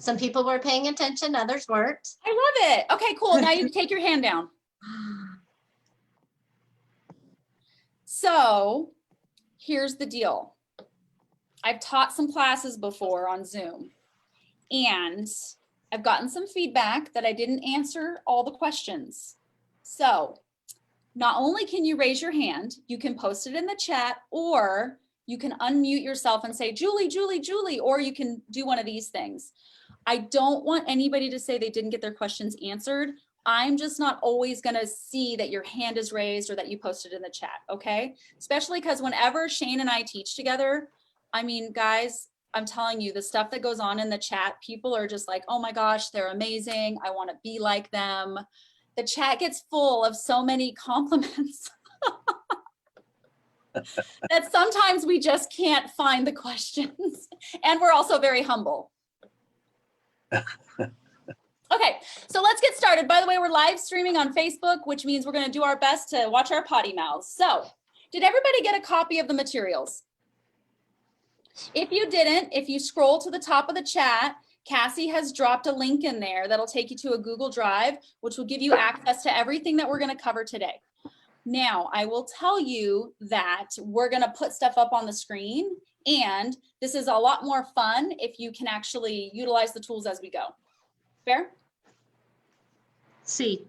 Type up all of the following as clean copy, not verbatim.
Some people were paying attention, others weren't. I love it. Okay, cool. Now you can take your hand down. So here's the deal. I've taught some classes before on Zoom, and I've gotten some feedback that I didn't answer all the questions. So not only can you raise your hand, you can post it in the chat, or you can unmute yourself and say, Julie, Julie, Julie, or you can do one of these things. I don't want anybody to say they didn't get their questions answered. I'm just not always going to see that your hand is raised or that you posted in the chat, okay? Especially because whenever Shane and I teach together, I mean, guys, I'm telling you, the stuff that goes on in the chat, people are just like, oh my gosh, they're amazing. I want to be like them. The chat gets full of so many compliments that sometimes we just can't find the questions. And we're also very humble. Okay, so let's get started. By the way, we're live streaming on Facebook, which means we're going to do our best to watch our potty mouths. So, did everybody get a copy of the materials? If you didn't, if you scroll to the top of the chat, Cassie has dropped a link in there that'll take you to a Google Drive, which will give you access to everything that we're going to cover today. Now, I will tell you that we're going to put stuff up on the screen, and this is a lot more fun if you can actually utilize the tools as we go. Fair? See.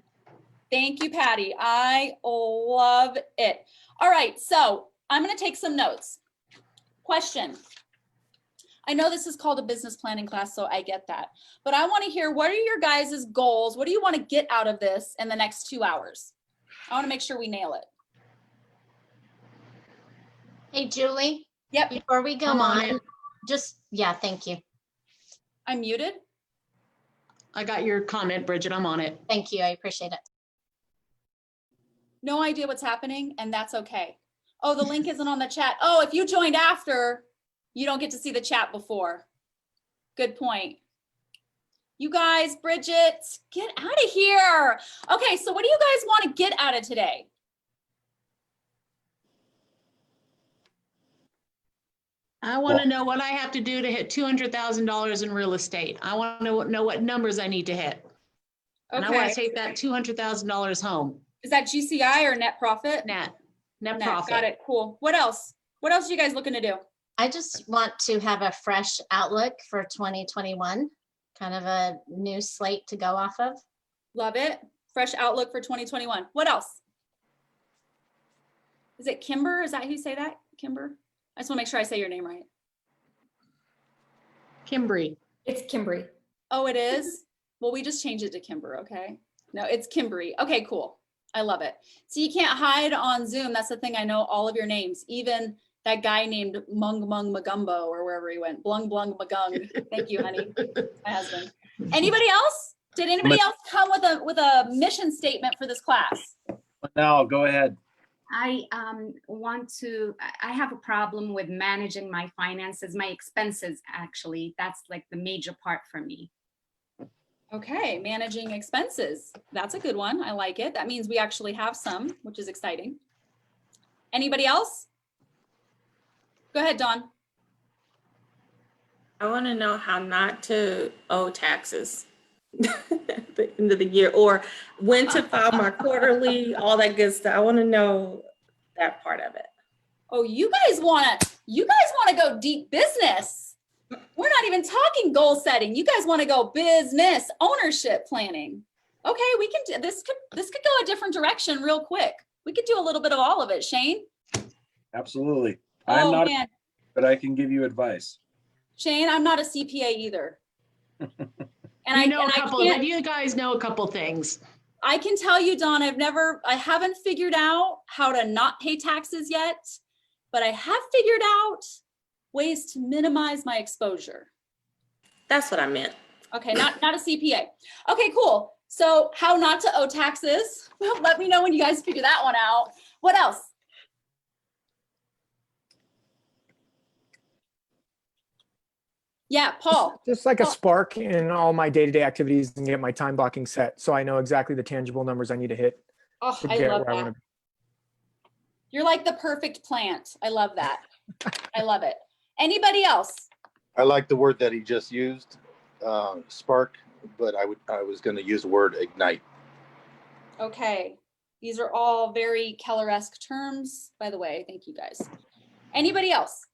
Thank you, Patty. I love it. All right, so I'm going to take some notes. Question. I know this is called a business planning class, so I get that. But I want to hear, what are your guys' goals? What do you want to get out of this in the next 2 hours? I want to make sure we nail it. Hey, Julie. Yep. Before we go on, just, yeah, thank you. I'm muted. I got your comment, Bridget. I'm on it. Thank you. I appreciate it. No idea what's happening, and that's okay. Oh, the link isn't on the chat. Oh, if you joined after, you don't get to see the chat before. Good point. You guys, Bridget, get out of here. Okay, so what do you guys want to get out of today? I want to know what I have to do to hit $200,000 in real estate. I want to know what numbers I need to hit. And I want to take that $200,000 home. Is that GCI or net profit? Net profit. Got it. Cool. What else? What else are you guys looking to do? I just want to have a fresh outlook for 2021, kind of a new slate to go off of. Love it. Fresh outlook for 2021. What else? Is it Kimber? Is that how you say that? Kimber? I just want to make sure I say your name right. Kimbry. It's Kimbry. Oh, it is? Well, we just changed it to Kimber, okay? No, it's Kimbery. Okay, cool. I love it. So you can't hide on Zoom. That's the thing. I know all of your names, even that guy named Mung Mung Magumbo or wherever he went. Blung Blung Magung. Thank you, honey. My husband. Anybody else? Did anybody else come with a mission statement for this class? No, go ahead. I have a problem with managing my finances, my expenses, actually. That's like the major part for me. Okay, managing expenses. That's a good one. I like it. That means we actually have some, which is exciting. Anybody else? Go ahead, Dawn. I want to know how not to owe taxes at the end of the year, or when to file my quarterly, all that good stuff. I want to know that part of it. Oh, you guys want to go deep business. We're not even talking goal setting. You guys want to go business ownership planning. Okay, we can do this. This could go a different direction real quick. We could do a little bit of all of it. Shane? Absolutely. Oh, I'm not, man. but I can give you advice. Shane, I'm not a CPA either. And You guys know a couple things. I can tell you, Dawn, I haven't figured out how to not pay taxes yet, but I have figured out ways to minimize my exposure. That's what I meant. Okay, not a CPA. Okay, cool. So how not to owe taxes. Well, let me know when you guys figure that one out. What else? Yeah, Paul. Just like a spark in all my day-to-day activities and get my time blocking set so I know exactly the tangible numbers I need to hit. Oh, I love that. You're like the perfect plant. I love that. I love it. Anybody else? I like the word that he just used, spark, but I was going to use the word ignite. Okay. These are all very Keller-esque terms, by the way. Thank you guys. Anybody else?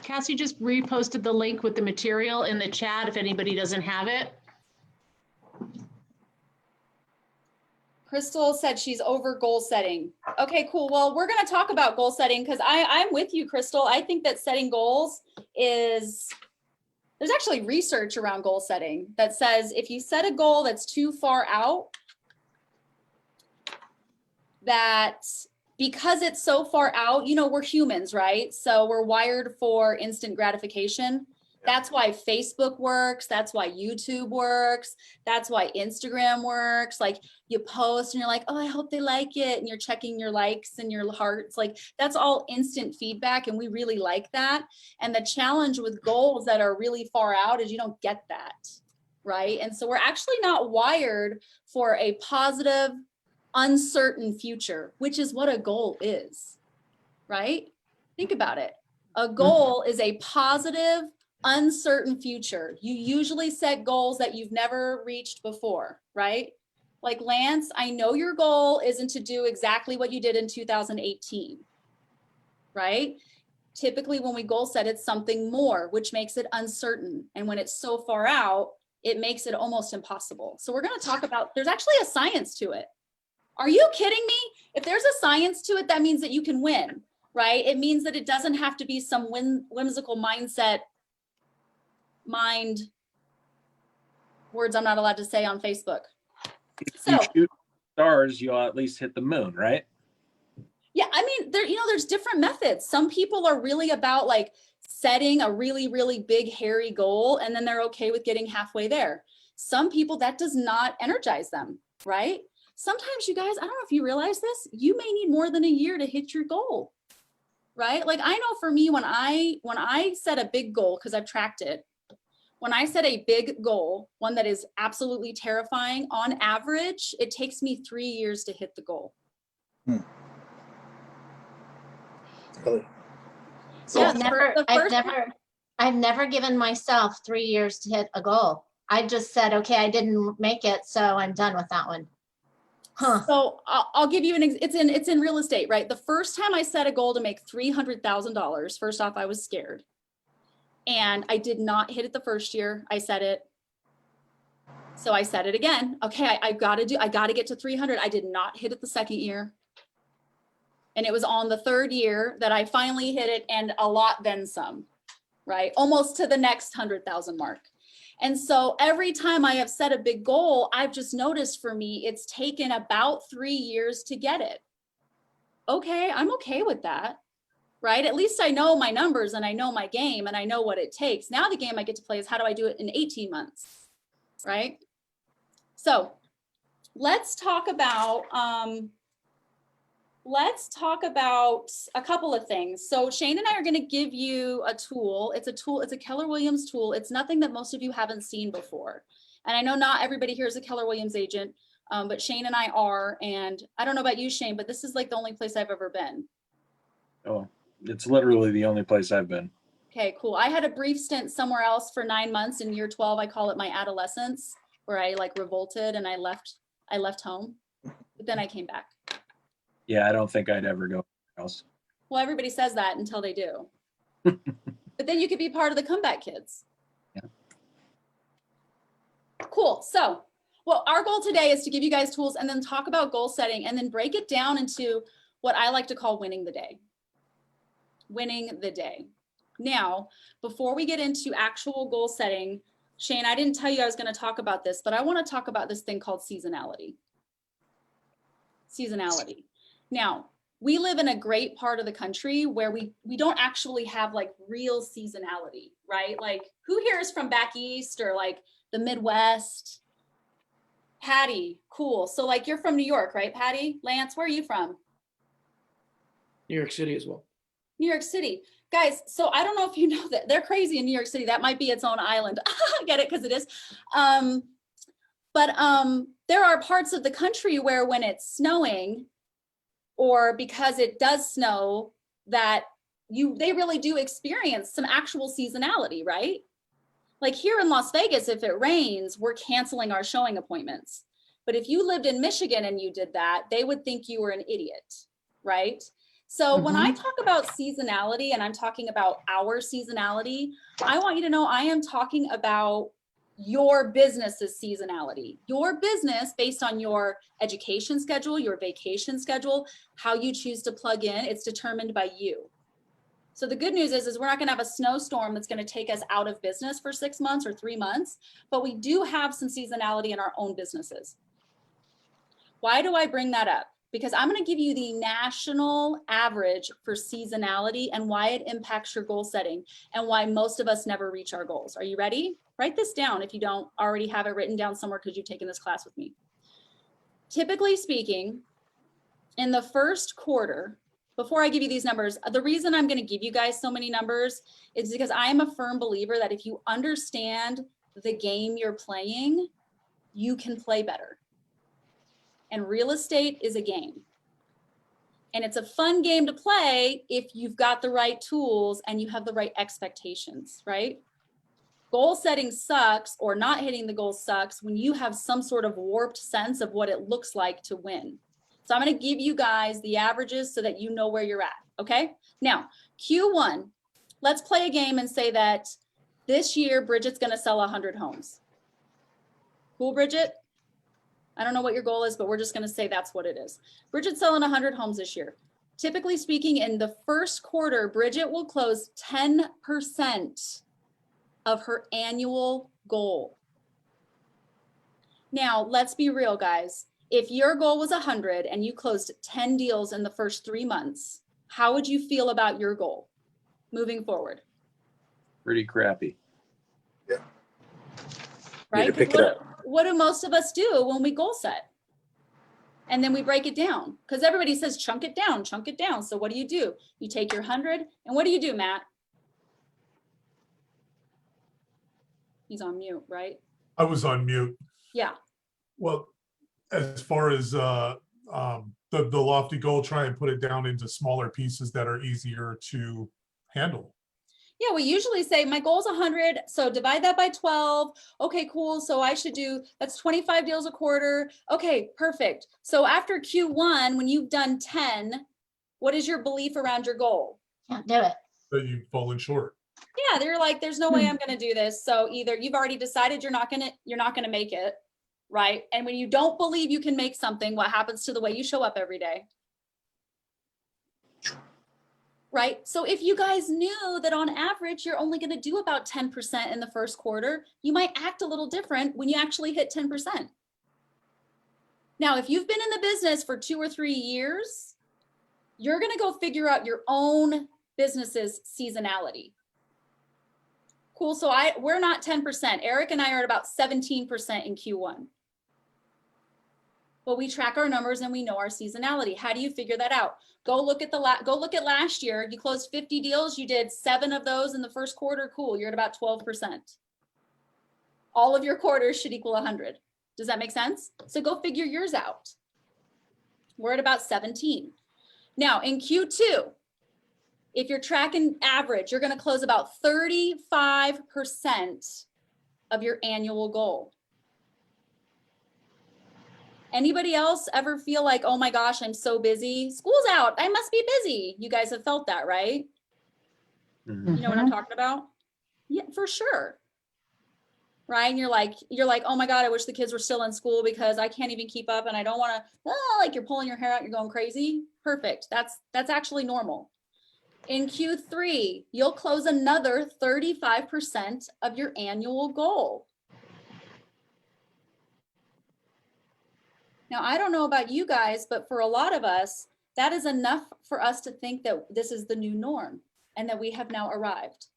Cassie just reposted the link with the material in the chat if anybody doesn't have it. Crystal said she's over goal setting. Okay, cool. Well, we're going to talk about goal setting because I'm with you, Crystal. I think that setting goals is, there's actually research around goal setting that says if you set a goal that's too far out, that because it's so far out, you know, we're humans, right? So we're wired for instant gratification. That's why Facebook works. That's why YouTube works. That's why Instagram works. Like you post and you're like, oh, I hope they like it. And you're checking your likes and your hearts. Like that's all instant feedback. And we really like that. And the challenge with goals that are really far out is you don't get that, right? And so we're actually not wired for a positive, uncertain future, which is what a goal is, right? Think about it. A goal is a positive, uncertain future. You usually set goals that you've never reached before, right? Like Lance, I know your goal isn't to do exactly what you did in 2018, right? Typically when we goal set, it's something more, which makes it uncertain. And when it's so far out, it makes it almost impossible. So we're going to talk about, there's actually a science to it. Are you kidding me? If there's a science to it, that means that you can win, right? It means that it doesn't have to be some whimsical words I'm not allowed to say on Facebook. If you shoot stars, you'll at least hit the moon, right? Yeah, I mean, there's different methods. Some people are really about like setting a really, really big, hairy goal, and then they're okay with getting halfway there. Some people, that does not energize them, right? Sometimes you guys, I don't know if you realize this, you may need more than a year to hit your goal, right? Like I know for me, when I set a big goal, because I've tracked it, when I set a big goal, one that is absolutely terrifying, on average, it takes me 3 years to hit the goal. Really? So I've never given myself 3 years to hit a goal. I just said, okay, I didn't make it, so I'm done with that one. Huh. So I'll give you it's in real estate, right? The first time I set a goal to make $300,000, first off, I was scared. And I did not hit it the first year. I set it. So I said it again. Okay, I got to get to 300. I did not hit it the second year. And it was on the third year that I finally hit it, and a lot then some, right? Almost to the next 100,000 mark. And so every time I have set a big goal, I've just noticed for me, it's taken about 3 years to get it. Okay, I'm okay with that, right? At least I know my numbers and I know my game and I know what it takes. Now the game I get to play is how do I do it in 18 months, right? So let's talk about a couple of things. So Shane and I are going to give you a tool. It's a Keller Williams tool. It's nothing that most of you haven't seen before. And I know not everybody here is a Keller Williams agent, but Shane and I are. And I don't know about you, Shane, but this is like the only place I've ever been. Oh, it's literally the only place I've been. Okay, cool. I had a brief stint somewhere else for 9 months in year 12. I call it my adolescence, where I like revolted and I left home, but then I came back. Yeah, I don't think I'd ever go else. Well, everybody says that until they do. But then you could be part of the comeback kids. Yeah. Cool. So, well, our goal today is to give you guys tools and then talk about goal setting and then break it down into what I like to call winning the day. Winning the day. Now, before we get into actual goal setting, Shane, I didn't tell you I was going to talk about this, but I want to talk about this thing called seasonality. Seasonality. Now, we live in a great part of the country where we don't actually have like real seasonality, right? Like who here is from back east or like the Midwest? Patty, cool. So like you're from New York, right, Patty? Lance, where are you from? New York City as well. New York City. Guys, so I don't know if you know that they're crazy in New York City. That might be its own island. I get it because it is. But there are parts of the country where when it's snowing, or because it does snow, that they really do experience some actual seasonality, right? Like here in Las Vegas, if it rains, we're canceling our showing appointments. But if you lived in Michigan and you did that, they would think you were an idiot, right? So when I talk about seasonality and I'm talking about our seasonality, I want you to know I am talking about your business's seasonality. Your business, based on your education schedule, your vacation schedule, how you choose to plug in, it's determined by you. So the good news is we're not going to have a snowstorm that's going to take us out of business for 6 months or 3 months, but we do have some seasonality in our own businesses. Why do I bring that up? Because I'm going to give you the national average for seasonality and why it impacts your goal setting and why most of us never reach our goals. Are you ready? Write this down if you don't already have it written down somewhere because you've taken this class with me. Typically speaking, in the first quarter, before I give you these numbers, the reason I'm going to give you guys so many numbers is because I am a firm believer that if you understand the game you're playing, you can play better. And real estate is a game. And it's a fun game to play if you've got the right tools and you have the right expectations, right? Goal setting sucks, or not hitting the goal sucks when you have some sort of warped sense of what it looks like to win. So I'm going to give you guys the averages so that you know where you're at, okay? Now, Q1, let's play a game and say that this year Bridget's going to sell 100 homes. Cool, Bridget? I don't know what your goal is, but we're just going to say that's what it is. Bridget's selling 100 homes this year. Typically speaking, in the first quarter, Bridget will close 10% of her annual goal. Now, let's be real, guys. If your goal was 100 and you closed 10 deals in the first 3 months, how would you feel about your goal moving forward? Pretty crappy. Right? Need to pick it up. What do most of us do when we goal set? And then we break it down because everybody says chunk it down, chunk it down. So what do? You take your 100 and what do you do, Matt? He's on mute, right? I was on mute. Yeah. Well, as far as the lofty goal, try and put it down into smaller pieces that are easier to handle. Yeah, we usually say my goal is 100, so divide that by 12. Okay, cool. So I should do, that's 25 deals a quarter. Okay, perfect. So after Q1, when you've done 10, what is your belief around your goal? Can't do it. That you've fallen short. Yeah, they're like, there's no way I'm going to do this. So either you've already decided you're not going to make it, right? And when you don't believe you can make something, what happens to the way you show up every day? Right? So if you guys knew that on average, you're only going to do about 10% in the first quarter, you might act a little different when you actually hit 10%. Now, if you've been in the business for 2 or 3 years, you're going to go figure out your own business's seasonality. Cool. So we're not 10%. Eric and I are at about 17% in Q1. But we track our numbers and we know our seasonality. How do you figure that out? Go look at last year. You closed 50 deals. You did 7 of those in the first quarter. Cool. You're at about 12%. All of your quarters should equal 100. Does that make sense? So go figure yours out. We're at about 17. Now in Q2, if you're tracking average, you're going to close about 35% of your annual goal. Anybody else ever feel like, oh my gosh, I'm so busy? School's out. I must be busy. You guys have felt that, right? Mhm. You know what I'm talking about? Yeah, for sure. Right? And you're like, oh my God, I wish the kids were still in school because I can't even keep up and I don't want to, like you're pulling your hair out, you're going crazy. Perfect. That's actually normal. In Q3, you'll close another 35% of your annual goal. Now, I don't know about you guys, but for a lot of us, that is enough for us to think that this is the new norm and that we have now arrived.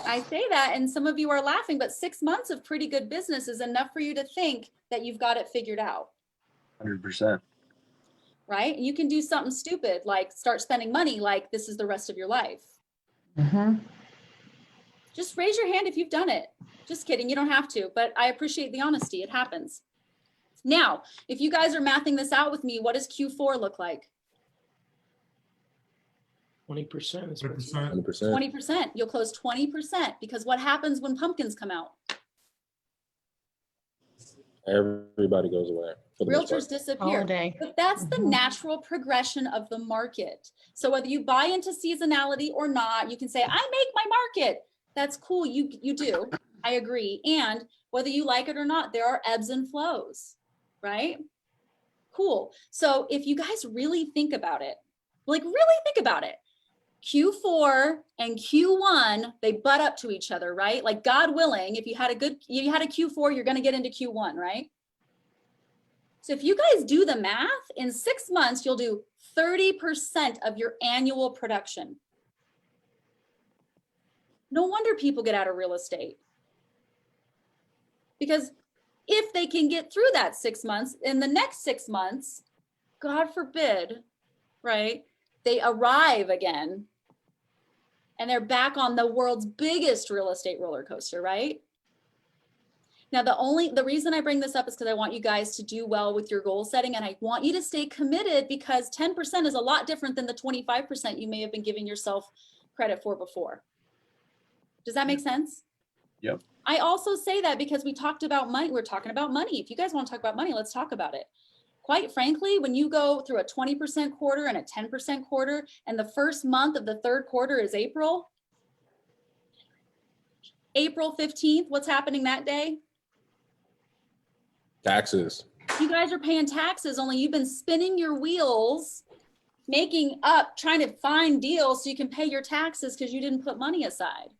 I say that and some of you are laughing, but 6 months of pretty good business is enough for you to think that you've got it figured out. 100%. Right? And you can do something stupid like start spending money like this is the rest of your life. Just raise your hand if you've done it. Just kidding, you don't have to, but I appreciate the honesty. It happens. Now, if you guys are mathing this out with me, what does Q4 look like? 20% is 10%. 100%. 20%. You'll close 20% because what happens when pumpkins come out? Everybody goes away. For the most part. Realtors disappear. Holiday. But that's the Mhm. natural progression of the market. So whether you buy into seasonality or not, you can say, I make my market. That's cool. You do. I agree. And whether you like it or not, there are ebbs and flows, right? Cool. So if you guys really think about it, like really think about it, Q4 and Q1, they butt up to each other, right? Like God willing, if you had a Q4, you're going to get into Q1, right? So if you guys do the math, in 6 months, you'll do 30% of your annual production. No wonder people get out of real estate. Because if they can get through that 6 months, in the next 6 months, God forbid, right? They arrive again and they're back on the world's biggest real estate roller coaster, right? Now, the reason I bring this up is because I want you guys to do well with your goal setting, and I want you to stay committed because 10% is a lot different than the 25% you may have been giving yourself credit for before. Does that make sense? Yep. I also say that because we talked about money. We're talking about money. If you guys want to talk about money, let's talk about it. Quite frankly, when you go through a 20% quarter and a 10% quarter, and the first month of the third quarter is April 15th, what's happening that day? Taxes. You guys are paying taxes, only you've been spinning your wheels, making up, trying to find deals so you can pay your taxes because you didn't put money aside.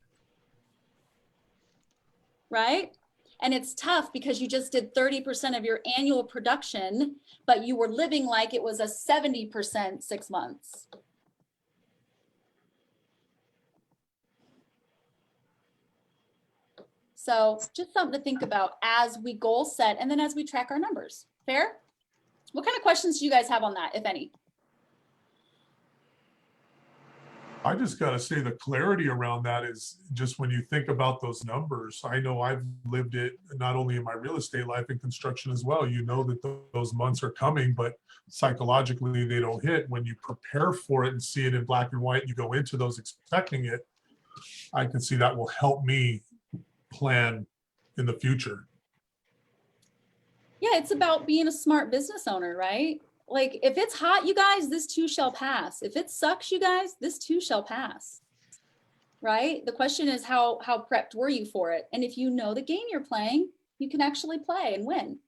Right? And it's tough because you just did 30% of your annual production, but you were living like it was a 70% 6 months. So just something to think about as we goal set and then as we track our numbers. Fair? What kind of questions do you guys have on that, if any? I just got to say the clarity around that is just when you think about those numbers. I know I've lived it not only in my real estate life and construction as well. You know that those months are coming, but psychologically they don't hit. When you prepare for it and see it in black and white, you go into those expecting it. I can see that will help me plan in the future. Yeah, it's about being a smart business owner, right? Like if it's hot, you guys, this too shall pass. If it sucks, you guys, this too shall pass. Right? The question is how prepped were you for it? And if you know the game you're playing, you can actually play and win.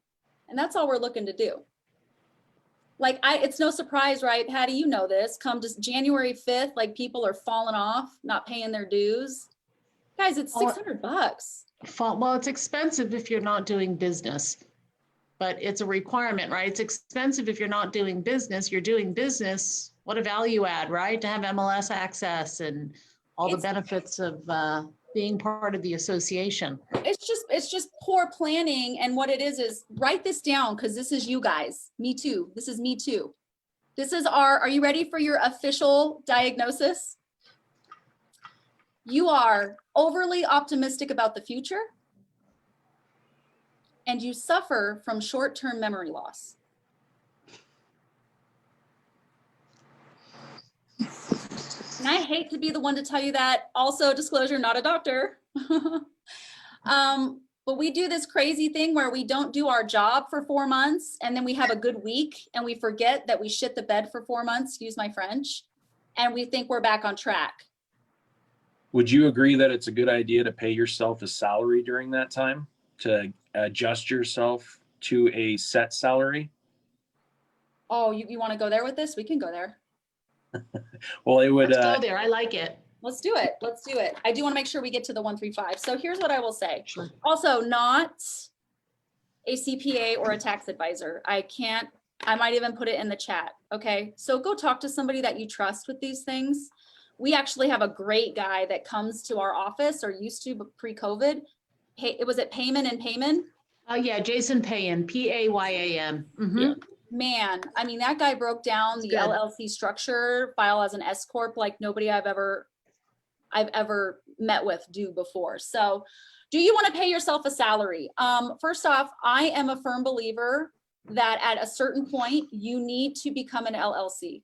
And that's all we're looking to do. Like it's no surprise, right? Patty, you know this. Come to January 5th, like people are falling off, not paying their dues. Guys, it's $600. Well, it's expensive if you're not doing business, but it's a requirement, right? It's expensive if you're not doing business. You're doing business. What a value add, right? To have MLS access and all the benefits of being part of the association. It's just poor planning. And what it is write this down because this is you guys. Me too. This is me too. This is are you ready for your official diagnosis? You are overly optimistic about the future and you suffer from short-term memory loss. And I hate to be the one to tell you that. Also, disclosure, not a doctor. But we do this crazy thing where we don't do our job for 4 months and then we have a good week and we forget that we shit the bed for 4 months, excuse my French, and we think we're back on track. Would you agree that it's a good idea to pay yourself a salary during that time to adjust yourself to a set salary? Oh, you want to go there with this? We can go there. Well, it would. Let's go there. I like it. Let's do it. Let's do it. I do want to make sure we get to the 135. So here's what I will say. Sure. Also, not a CPA or a tax advisor. I might even put it in the chat. Okay. So go talk to somebody that you trust with these things. We actually have a great guy that comes to our office or used to pre-COVID. Hey, was it Payman and Payman? Yeah, Jason Payan, Payam. Yeah. Man, I mean, that guy broke down the Good. LLC structure, file as an S corp like nobody I've ever met with do before. So do you want to pay yourself a salary? First off, I am a firm believer that at a certain point you need to become an LLC.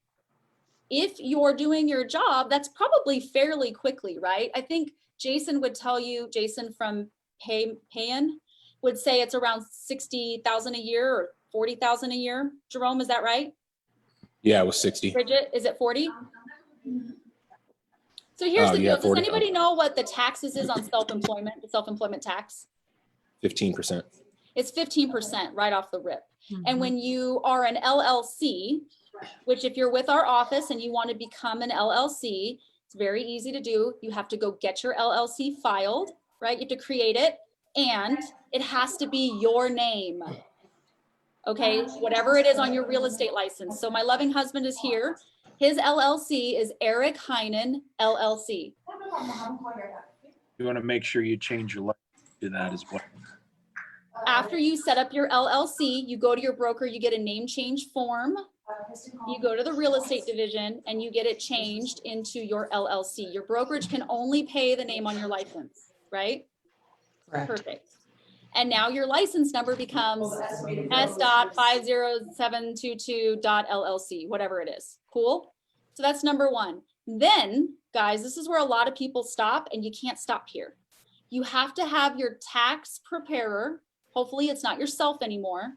if you're doing your job, that's probably fairly quickly, right? I think Jason would tell you, Jason from Payan would say it's around 60,000 a year or 40,000 a year. Jerome, is that right? Yeah, it was 60. Bridget, is it 40? So here's the Yeah, deal. Does 40. anybody know what the taxes is on self-employment, the self-employment tax? 15%. It's 15% right off the rip. And when you are an LLC, which if you're with our office and you want to become an LLC, it's very easy to do. You have to go get your LLC filed, right? You have to create it, and it has to be your name. Okay, whatever it is on your real estate license. So my loving husband is here. His LLC is Eric Heinen LLC. You want to make sure you change your life to that as well. After you set up your LLC, you go to your broker, you get a name change form. You go to the real estate division and you get it changed into your LLC. Your brokerage can only pay the name on your license, right? Correct. Perfect. And now your license number becomes S.50722.LLC, whatever it is. Cool? So that's number one. Then, guys, this is where a lot of people stop, and you can't stop here. You have to have your tax preparer, hopefully it's not yourself anymore,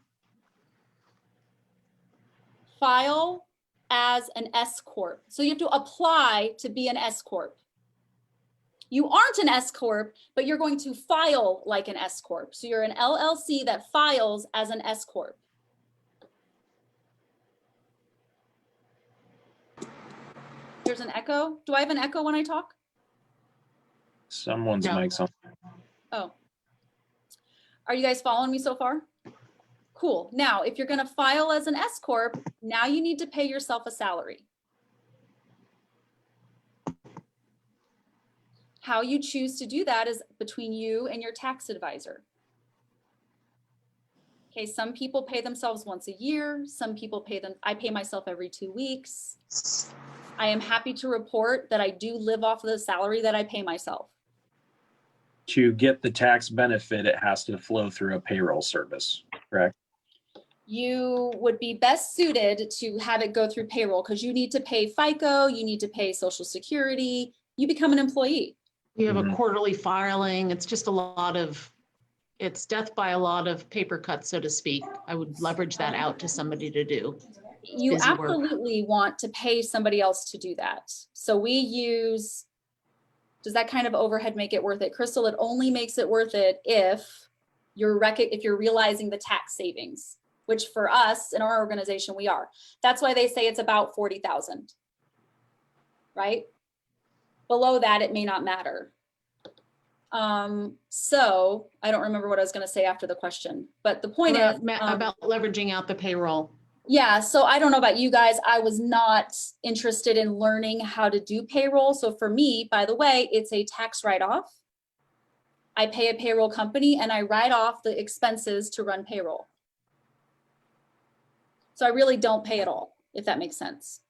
file as an S Corp. So you have to apply to be an S Corp. You aren't an S Corp, but you're going to file like an S Corp. So you're an LLC that files as an S Corp. There's an echo. Do I have an echo when I talk? Someone's No. mic's on. Oh. Are you guys following me so far? Cool. Now, if you're going to file as an S Corp, now you need to pay yourself a salary. How you choose to do that is between you and your tax advisor. Okay, some people pay themselves once a year. Some people pay them, I pay myself every 2 weeks. I am happy to report that I do live off of the salary that I pay myself. To get the tax benefit, it has to flow through a payroll service, correct? You would be best suited to have it go through payroll because you need to pay FICO, you need to pay Social Security, you become an employee. You have a Mhm. quarterly filing. It's just a lot of, it's death by a lot of paper cuts, so to speak. I would leverage that out to somebody to do. You Busy work. absolutely want to pay somebody else to do that. So we use, does that kind of overhead make it worth it? Crystal, it only makes it worth it if you're realizing the tax savings, which for us in our organization, we are. That's why they say it's about 40,000, right? Below that, it may not matter. So I don't remember what I was going to say after the question, but the point is About leveraging out the payroll. yeah. So I don't know about you guys. I was not interested in learning how to do payroll. So for me, by the way, it's a tax write-off. I pay a payroll company and I write off the expenses to run payroll. So I really don't pay at all, if that makes sense.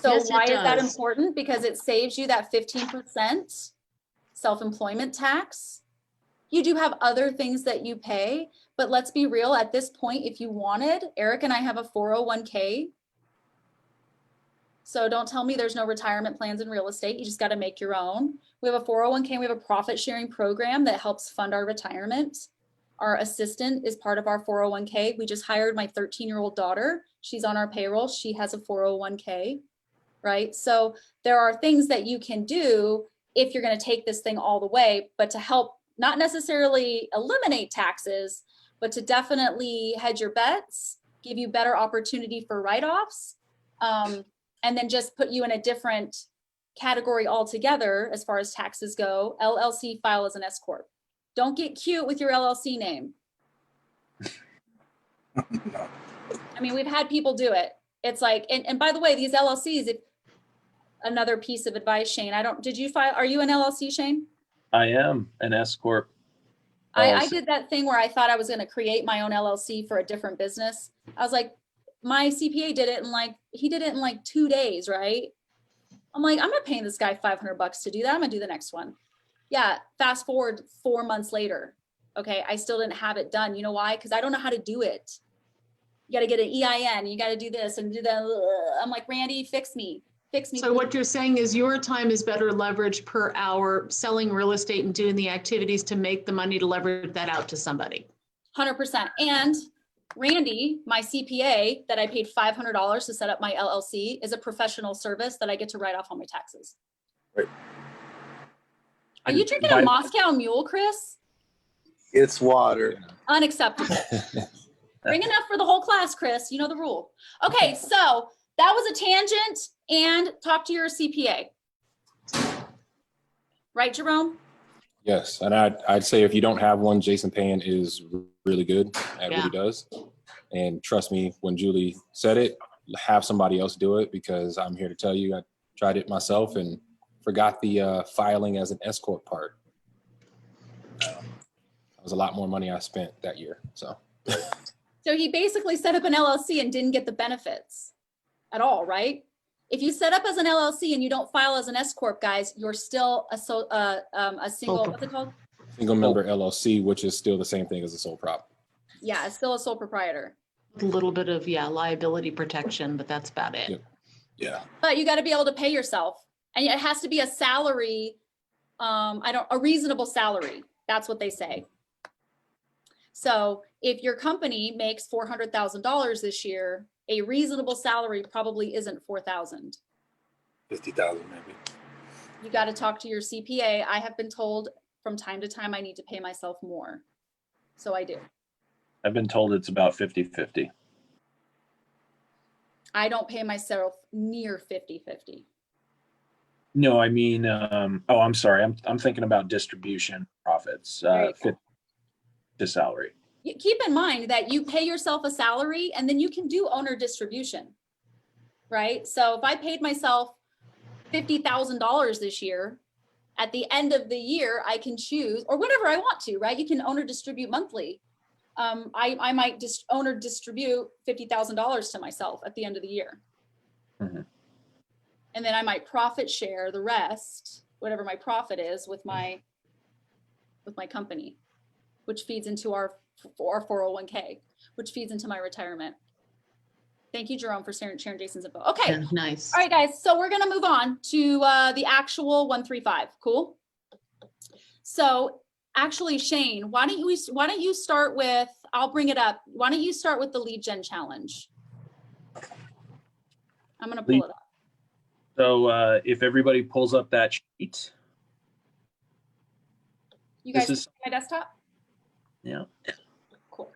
So Yes, it why is that does. important? Because it saves you that 15% self-employment tax. You do have other things that you pay, but let's be real, at this point, if you wanted, Eric and I have a 401k. So don't tell me there's no retirement plans in real estate. You just got to make your own. We have a 401k, we have a profit sharing program that helps fund our retirement. Our assistant is part of our 401k. We just hired my 13-year-old daughter. She's on our payroll. She has a 401k, right? So there are things that you can do if you're going to take this thing all the way, but to help not necessarily eliminate taxes, but to definitely hedge your bets, give you better opportunity for write-offs, and then just put you in a different category altogether as far as taxes go. LLC file as an S Corp. Don't get cute with your LLC name. I mean, we've had people do it. It's like, and by the way, these LLCs, another piece of advice, Shane, did you file, are you an LLC, Shane? I am an S Corp. I did that thing where I thought I was going to create my own LLC for a different business. I was like, my CPA did it he did it in like 2 days, right? I'm like, I'm not paying this guy $500 to do that. I'm gonna do the next one. Yeah, fast forward 4 months later. Okay, I still didn't have it done. You know why? Because I don't know how to do it. You got to get an EIN. You got to do this and do that. I'm like, Randy, fix me. Fix me. So what you're saying is your time is better leverage per hour selling real estate and doing the activities to make the money to leverage that out to somebody. 100%. And Randy, my CPA that I paid $500 to set up my LLC is a professional service that I get to write off on my taxes. Right. Are you drinking a Moscow Mule, Chris? It's water. Unacceptable. Bring enough for the whole class, Chris. You know the rule. Okay, so that was a tangent, and talk to your CPA. Right, Jerome? Yes, and I'd say if you don't have one, Jason Payne is really good at what he does. And trust me, when Julie said it, have somebody else do it, because I'm here to tell you, I tried it myself and forgot the filing as an S corp part. That was a lot more money I spent that year. So he basically set up an LLC and didn't get the benefits at all, right? If you set up as an LLC and you don't file as an S corp, guys, you're still a single. What's it called? single member LLC, which is still the same thing as a sole prop. Yeah, it's still a sole proprietor. A little bit of liability protection, but that's about it. Yep. Yeah. But you got to be able to pay yourself, and it has to be a salary. A reasonable salary. That's what they say. So if your company makes $400,000 this year, a reasonable salary probably isn't $4,000. 50,000 maybe. You got to talk to your CPA. I have been told from time to time I need to pay myself more. So I do. I've been told it's about 50-50. I don't pay myself near 50-50. No, I mean, I'm sorry. I'm thinking about distribution profits, 50 to salary. Keep in mind that you pay yourself a salary and then you can do owner distribution, right? So if I paid myself $50,000 this year, at the end of the year, I can choose, or whenever I want to, right? You can owner distribute monthly. I might just owner distribute $50,000 to myself at the end of the year. Mm-hmm. And then I might profit share the rest, whatever my profit is, with my company, which feeds into our 401k, which feeds into my retirement. Thank you, Jerome, for sharing Jason's info. Okay. Yeah, nice. All right, guys. So we're going to move on to the actual 135. Cool. So actually, Shane, why don't you start with, I'll bring it up. Why don't you start with the lead gen challenge? I'm going to pull it up. So if everybody pulls up that sheet. You guys see my desktop? Yeah. Cool.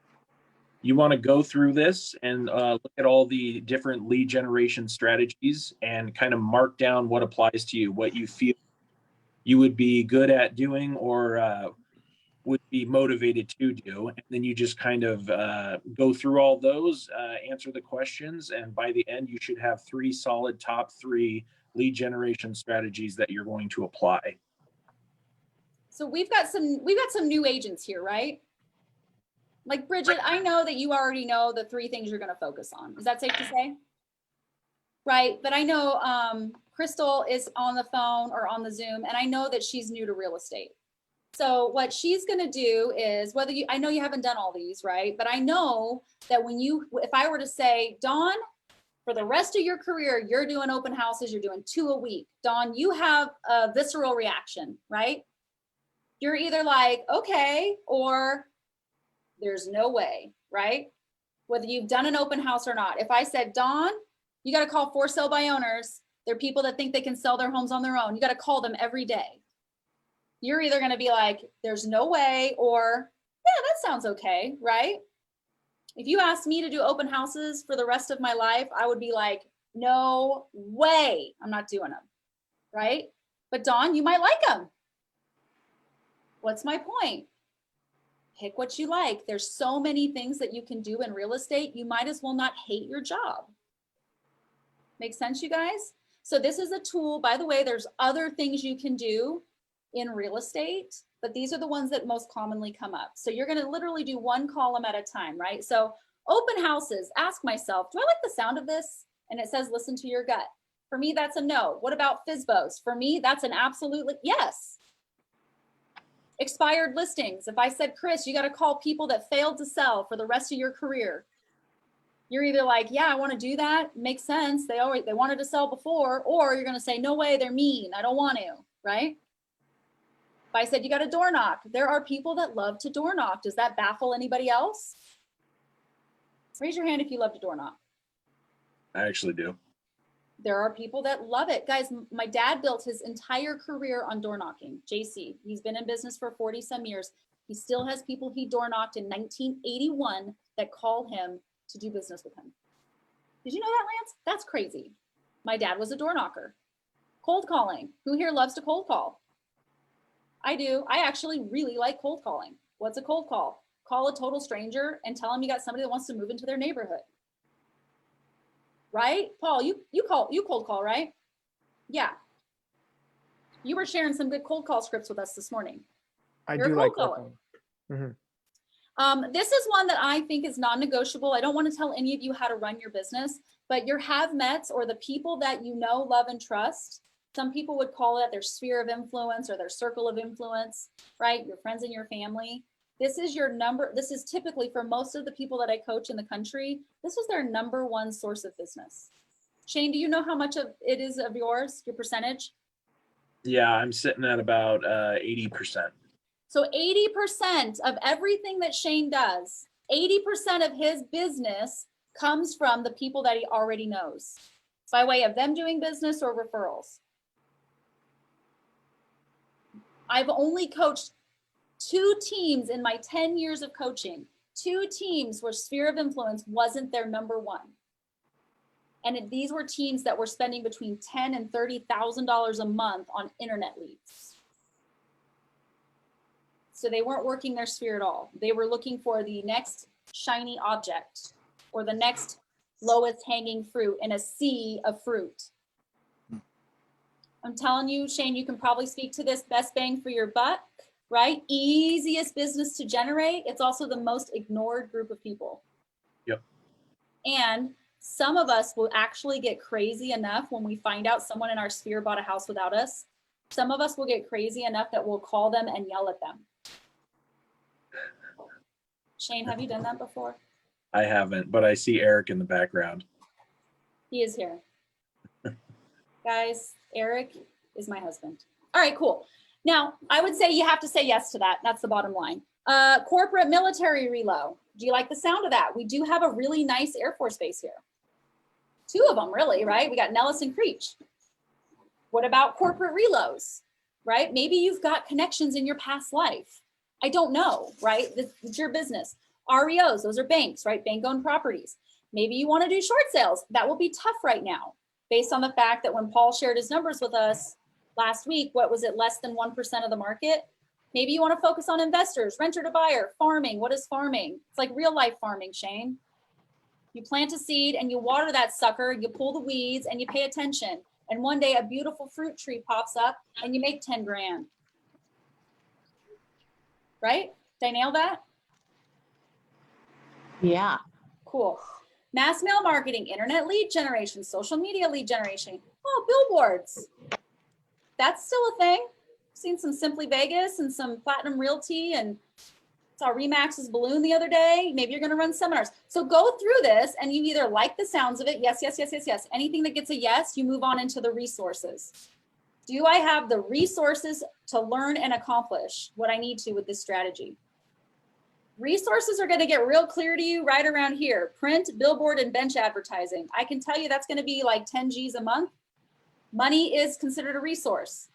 You want to go through this and look at all the different lead generation strategies and kind of mark down what applies to you, what you feel you would be good at doing or would be motivated to do. And then you just kind of go through all those, answer the questions. And by the end, you should have 3 solid top 3 lead generation strategies that you're going to apply. So we've got some new agents here, right? Like Bridget, I know that you already know the 3 things you're going to focus on. Is that safe to say? Right. But I know Crystal is on the phone or on the Zoom, and I know that she's new to real estate. So what she's going to do is, I know you haven't done all these, right? But I know that if I were to say, Dawn, for the rest of your career, you're doing open houses, you're doing 2 a week. Dawn, you have a visceral reaction, right? You're either like, okay, or there's no way, right? Whether you've done an open house or not. If I said, Dawn, you got to call for sale by owners. They're people that think they can sell their homes on their own. You got to call them every day. You're either going to be like, there's no way, or yeah, that sounds okay, right? If you asked me to do open houses for the rest of my life, I would be like, no way, I'm not doing them, right? But Dawn, you might like them. What's my point? Pick what you like. There's so many things that you can do in real estate. You might as well not hate your job. Make sense, you guys? So this is a tool. By the way, there's other things you can do in real estate, but these are the ones that most commonly come up. So you're going to literally do 1 column at a time, right? So open houses, ask myself, do I like the sound of this? And it says, listen to your gut. For me, that's a no. What about FSBOs? For me, that's an absolutely yes. Expired listings. If I said, Chris, you got to call people that failed to sell for the rest of your career. You're either like, yeah, I want to do that. Makes sense. They wanted to sell before, or you're going to say, no way, they're mean. I don't want to, right? If I said you got to door knock, there are people that love to door knock. Does that baffle anybody else? Raise your hand if you love to door knock. I actually do. There are people that love it. Guys, my dad built his entire career on door knocking. JC, he's been in business for 40 some years. He still has people he door knocked in 1981 that call him to do business with him. Did you know that, Lance? That's crazy. My dad was a door knocker. Cold calling. Who here loves to cold call? I do. I actually really like cold calling. What's a cold call? Call a total stranger and tell them you got somebody that wants to move into their neighborhood. Right? Paul, you cold call, right? Yeah. You were sharing some good cold call scripts with us this morning. I You're a do cold like caller. cold calling. This is one that I think is non-negotiable. I don't want to tell any of you how to run your business, but your have-mets or the people that you know, love, and trust, some people would call it their sphere of influence or their circle of influence, right? Your friends and your family. This is your number. This is typically for most of the people that I coach in the country, this is their number one source of business. Shane, do you know how much of it is of yours, your percentage? Yeah, I'm sitting at about 80%. So 80% of everything that Shane does, 80% of his business comes from the people that he already knows by way of them doing business or referrals. I've only coached 2 teams in my 10 years of coaching, 2 teams where sphere of influence wasn't their number one. And these were teams that were spending between $10,000 and $30,000 a month on internet leads. So they weren't working their sphere at all. They were looking for the next shiny object or the next lowest hanging fruit in a sea of fruit. I'm telling you, Shane, you can probably speak to this, best bang for your buck, right? Easiest business to generate. It's also the most ignored group of people. Yep. And some of us will actually get crazy enough when we find out someone in our sphere bought a house without us. Some of us will get crazy enough that we'll call them and yell at them. Shane, have you done that before? I haven't, but I see Eric in the background. He is here. Guys, Eric is my husband. All right, cool. Now, I would say you have to say yes to that. That's the bottom line. Corporate military reload. Do you like the sound of that? We do have a really nice Air Force base here. 2 of them, really, right? We got Nellis and Creech. What about corporate reloads, right? Maybe you've got connections in your past life. I don't know, right? It's your business. REOs, those are banks, right? Bank-owned properties. Maybe you want to do short sales. That will be tough right now, based on the fact that when Paul shared his numbers with us last week, what was it, less than 1% of the market? Maybe you want to focus on investors, renter to buyer, farming. What is farming? It's like real life farming, Shane. You plant a seed and you water that sucker, you pull the weeds and you pay attention. And one day a beautiful fruit tree pops up and you make 10 grand. Right? Did I nail that? Yeah. Cool. Mass mail marketing, internet lead generation, social media lead generation. Oh, billboards. That's still a thing. Seen some Simply Vegas and some Platinum Realty, and saw Remax's balloon the other day. Maybe you're going to run seminars. So go through this and you either like the sounds of it. Yes, yes, yes, yes, yes. Anything that gets a yes, you move on into the resources. Do I have the resources to learn and accomplish what I need to with this strategy? Resources are going to get real clear to you right around here. Print, billboard, and bench advertising. I can tell you that's going to be like 10 G's a month. Money is considered a resource.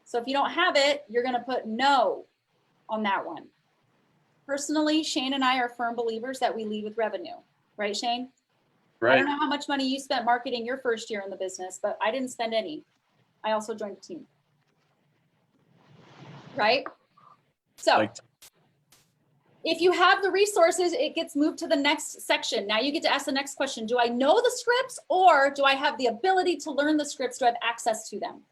So if you don't have it, you're going to put no on that one. Personally, Shane and I are firm believers that we lead with revenue. Right, Shane? Right. I don't know how much money you spent marketing your first year in the business, but I didn't spend any. I also joined a team. Right? So if you have the resources, it gets moved to the next section. Now you get to ask the next question. Do I know the scripts or do I have the ability to learn the scripts? Do I have access to them?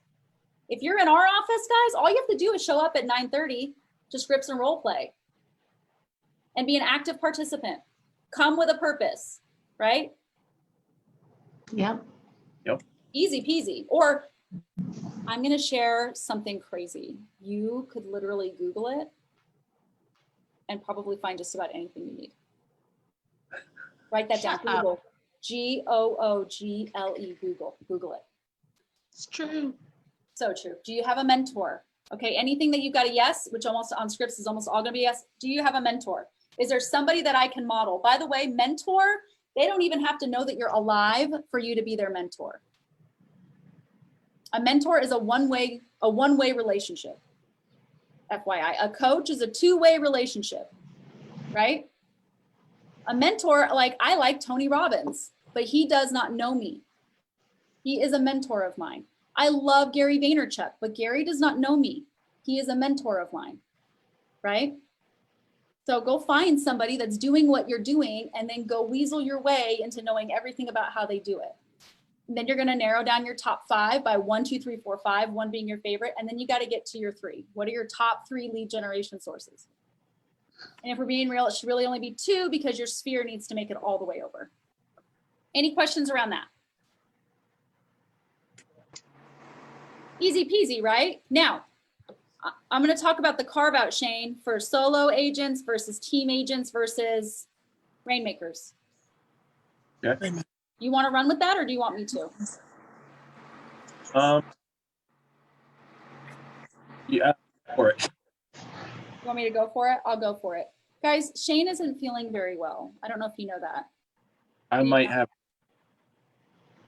If you're in our office, guys, all you have to do is show up at 9:30 to scripts and role play and be an active participant. Come with a purpose, right? Yep. Yep. Easy peasy. Or I'm going to share something crazy. You could literally Google it and probably find just about anything you need. Write that down. Shut up. Google. Google. Google it. It's true. So true. Do you have a mentor? Okay, anything that you've got a yes, which almost on scripts is almost all gonna be yes. Do you have a mentor? Is there somebody that I can model? By the way, mentor, they don't even have to know that you're alive for you to be their mentor. A mentor is a one-way relationship. FYI, a coach is a two-way relationship, right? A mentor, like I like Tony Robbins, but he does not know me. He is a mentor of mine. I love Gary Vaynerchuk, but Gary does not know me. He is a mentor of mine, right? So go find somebody that's doing what you're doing and then go weasel your way into knowing everything about how they do it. And then you're going to narrow down your top 5 by 1, 2, 3, 4, 5, 1 being your favorite. And then you got to get to your 3. What are your top 3 lead generation sources? And if we're being real, it should really only be 2 because your sphere needs to make it all the way over. Any questions around that? Easy peasy, right? Now, I'm going to talk about the carve out, Shane, for solo agents versus team agents versus rainmakers. Yeah. You want to run with that or do you want me to? Yeah, for it. You want me to go for it? I'll go for it. Guys, Shane isn't feeling very well. I don't know if you know that. I might have.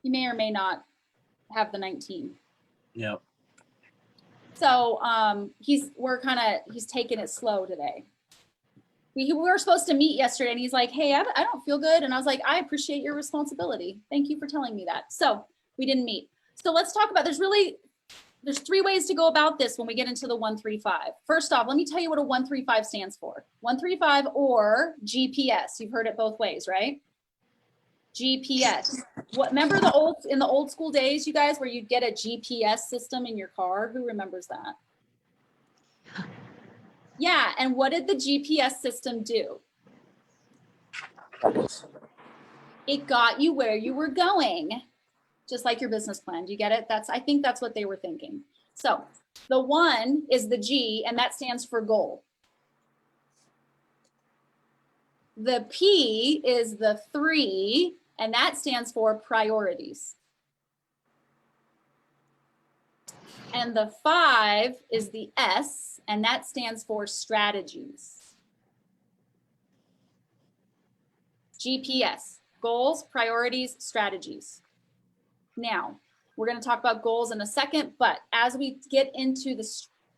You may or may not have the 19. Yeah. So he's taking it slow today. We were supposed to meet yesterday and he's like, hey, I don't feel good. And I was like, I appreciate your responsibility. Thank you for telling me that. So we didn't meet. So let's talk about, there's 3 ways to go about this when we get into the 135. First off, let me tell you what a 135 stands for. 135 or GPS. You've heard it both ways, right? GPS. Remember in the old school days, you guys, where you'd get a GPS system in your car? Who remembers that? Yeah, and what did the GPS system do? It got you where you were going, just like your business plan. Do you get it? I think that's what they were thinking. So the 1 is the G, and that stands for goal. The P is the 3, and that stands for priorities. And the 5 is the S, and that stands for strategies. GPS, goals, priorities, strategies. Now, we're going to talk about goals in a second, but as we get into the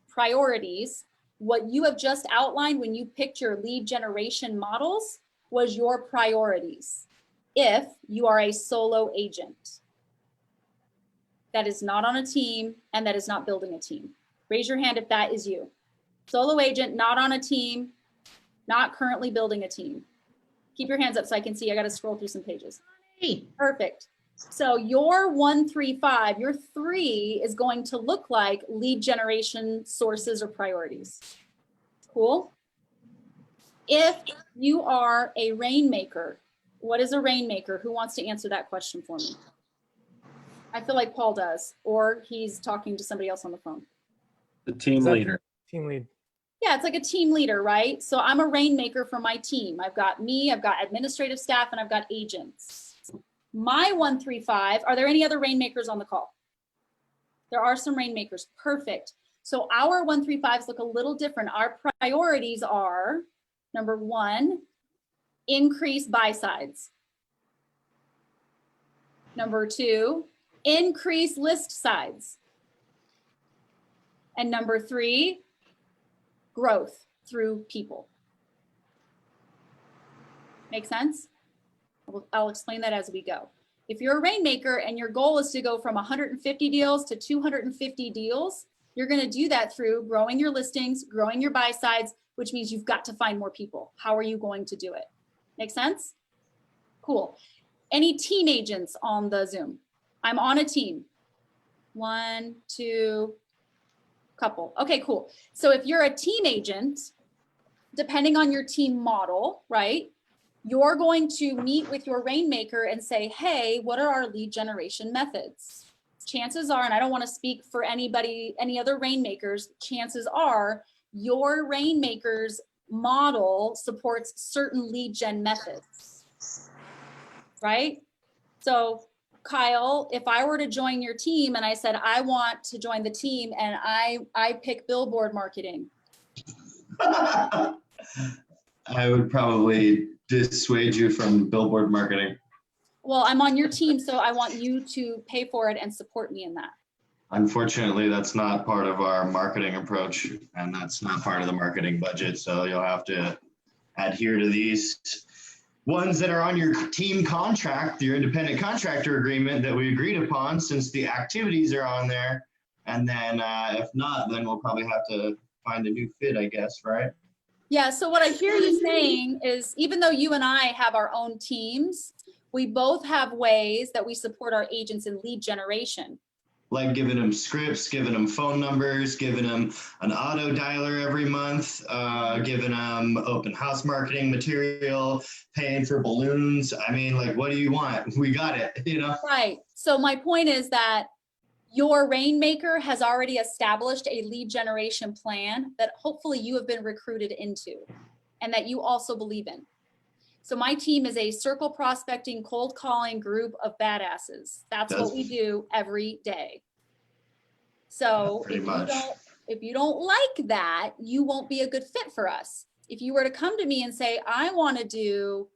priorities, what you have just outlined when you picked your lead generation models was your priorities. If you are a solo agent that is not on a team and that is not building a team, raise your hand if that is you. Solo agent, not on a team, not currently building a team. Keep your hands up so I can see. I got to scroll through some pages. Hey. Perfect. So your 135, your 3 is going to look like lead generation sources or priorities. Cool. If you are a rainmaker, what is a rainmaker? Who wants to answer that question for me? I feel like Paul does, or he's talking to somebody else on the phone. The team leader. Team lead. Yeah, it's like a team leader, right? So I'm a rainmaker for my team. I've got me, I've got administrative staff, and I've got agents. My 135, are there any other rainmakers on the call? There are some rainmakers, perfect. So our 135s look a little different. Our priorities are, number 1, increase buy sides. Number 2, increase list sides. And number 3, growth through people. Make sense? I'll explain that as we go. If you're a rainmaker and your goal is to go from 150 deals to 250 deals, you're going to do that through growing your listings, growing your buy sides, which means you've got to find more people. How are you going to do it? Make sense? Cool. Any team agents on the Zoom? I'm on a team. 1, 2, couple. Okay, cool. So if you're a team agent, depending on your team model, right? You're going to meet with your rainmaker and say, hey, what are our lead generation methods? Chances are, and I don't want to speak for anybody, any other rainmakers, chances are your rainmaker's model supports certain lead gen methods. right? So Kyle, if I were to join your team and I said, I want to join the team and I pick billboard marketing. I would probably dissuade you from billboard marketing. Well, I'm on your team, so I want you to pay for it and support me in that. Unfortunately, that's not part of our marketing approach, and that's not part of the marketing budget. So you'll have to adhere to these ones that are on your team contract, your independent contractor agreement that we agreed upon, since the activities are on there. And then if not, then we'll probably have to find a new fit, I guess, right? Yeah, so what I hear you saying is, even though you and I have our own teams, we both have ways that we support our agents in lead generation. Like giving them scripts, giving them phone numbers, giving them an auto dialer every month, giving them open house marketing material, paying for balloons. I mean, like, what do you want? We got it, you know? Right. So my point is that your Rainmaker has already established a lead generation plan that hopefully you have been recruited into and that you also believe in. So my team is a circle prospecting, cold calling group of badasses. That's what we do every day. So if you don't like that, you won't be a good fit for us. If you were to come to me and say, I'm going to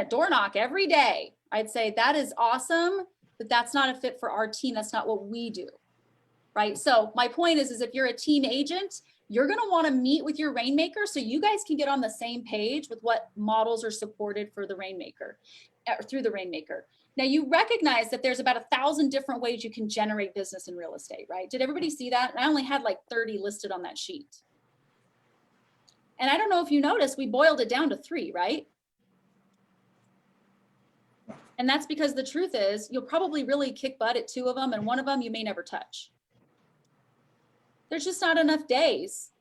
door knock every day, I'd say that is awesome, but that's not a fit for our team. That's not what we do, right? So my point is if you're a team agent, you're going to want to meet with your Rainmaker so you guys can get on the same page with what models are supported for the Rainmaker, through the Rainmaker. Now you recognize that there's about 1,000 different ways you can generate business in real estate, right? Did everybody see that? I only had like 30 listed on that sheet. And I don't know if you noticed, we boiled it down to 3, right? And that's because the truth is you'll probably really kick butt at 2 of them, and 1 of them you may never touch. There's just not enough days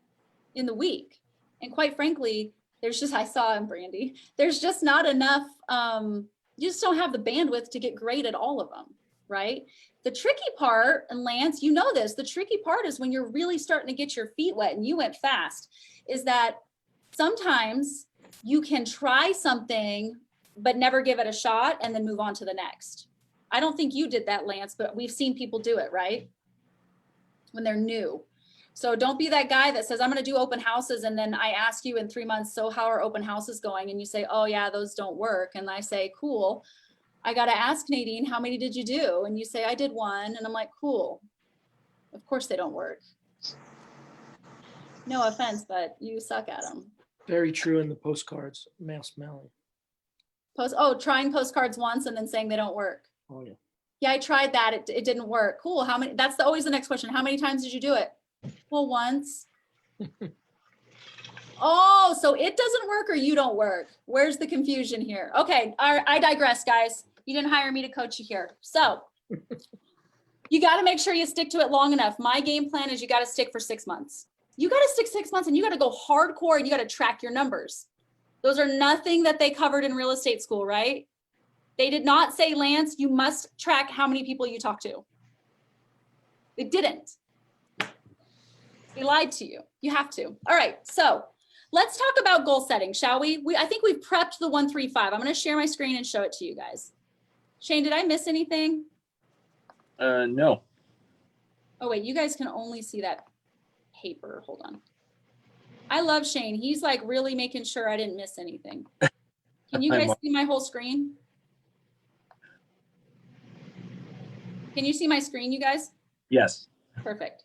in the week. And quite frankly, I saw him, Brandy, there's just not enough, you just don't have the bandwidth to get great at all of them, right? The tricky part, and Lance, you know this, the tricky part is when you're really starting to get your feet wet, and you went fast, is that sometimes you can try something but never give it a shot and then move on to the next. I don't think you did that, Lance, but we've seen people do it, right? When they're new. So don't be that guy that says, I'm going to do open houses. And then I ask you in 3 months, so how are open houses going? And you say, oh yeah, those don't work. And I say, cool. I got to ask Nadine, how many did you do? And you say, I did 1. And I'm like, cool. Of course they don't work. No offense, but you suck at them. Very true in the postcards, mass mailing. Trying postcards once and then saying they don't work. Oh yeah. Yeah, I tried that. It didn't work. Cool. How many? That's always the next question. How many times did you do it? Well, once. Oh, so it doesn't work or you don't work. Where's the confusion here? Okay, I digress, guys. You didn't hire me to coach you here. So you got to make sure you stick to it long enough. My game plan is you got to stick for 6 months. You got to stick 6 months and you got to go hardcore and you got to track your numbers. Those are nothing that they covered in real estate school, right? They did not say, Lance, you must track how many people you talk to. They didn't. They lied to you. You have to. All right, so let's talk about goal setting, shall we? I think we've prepped the 135. I'm going to share my screen and show it to you guys. Shane, did I miss anything? No. Oh, wait, you guys can only see that paper. Hold on. I love Shane. He's like really making sure I didn't miss anything. Can you guys see my whole screen? Can you see my screen, you guys? Yes. Perfect.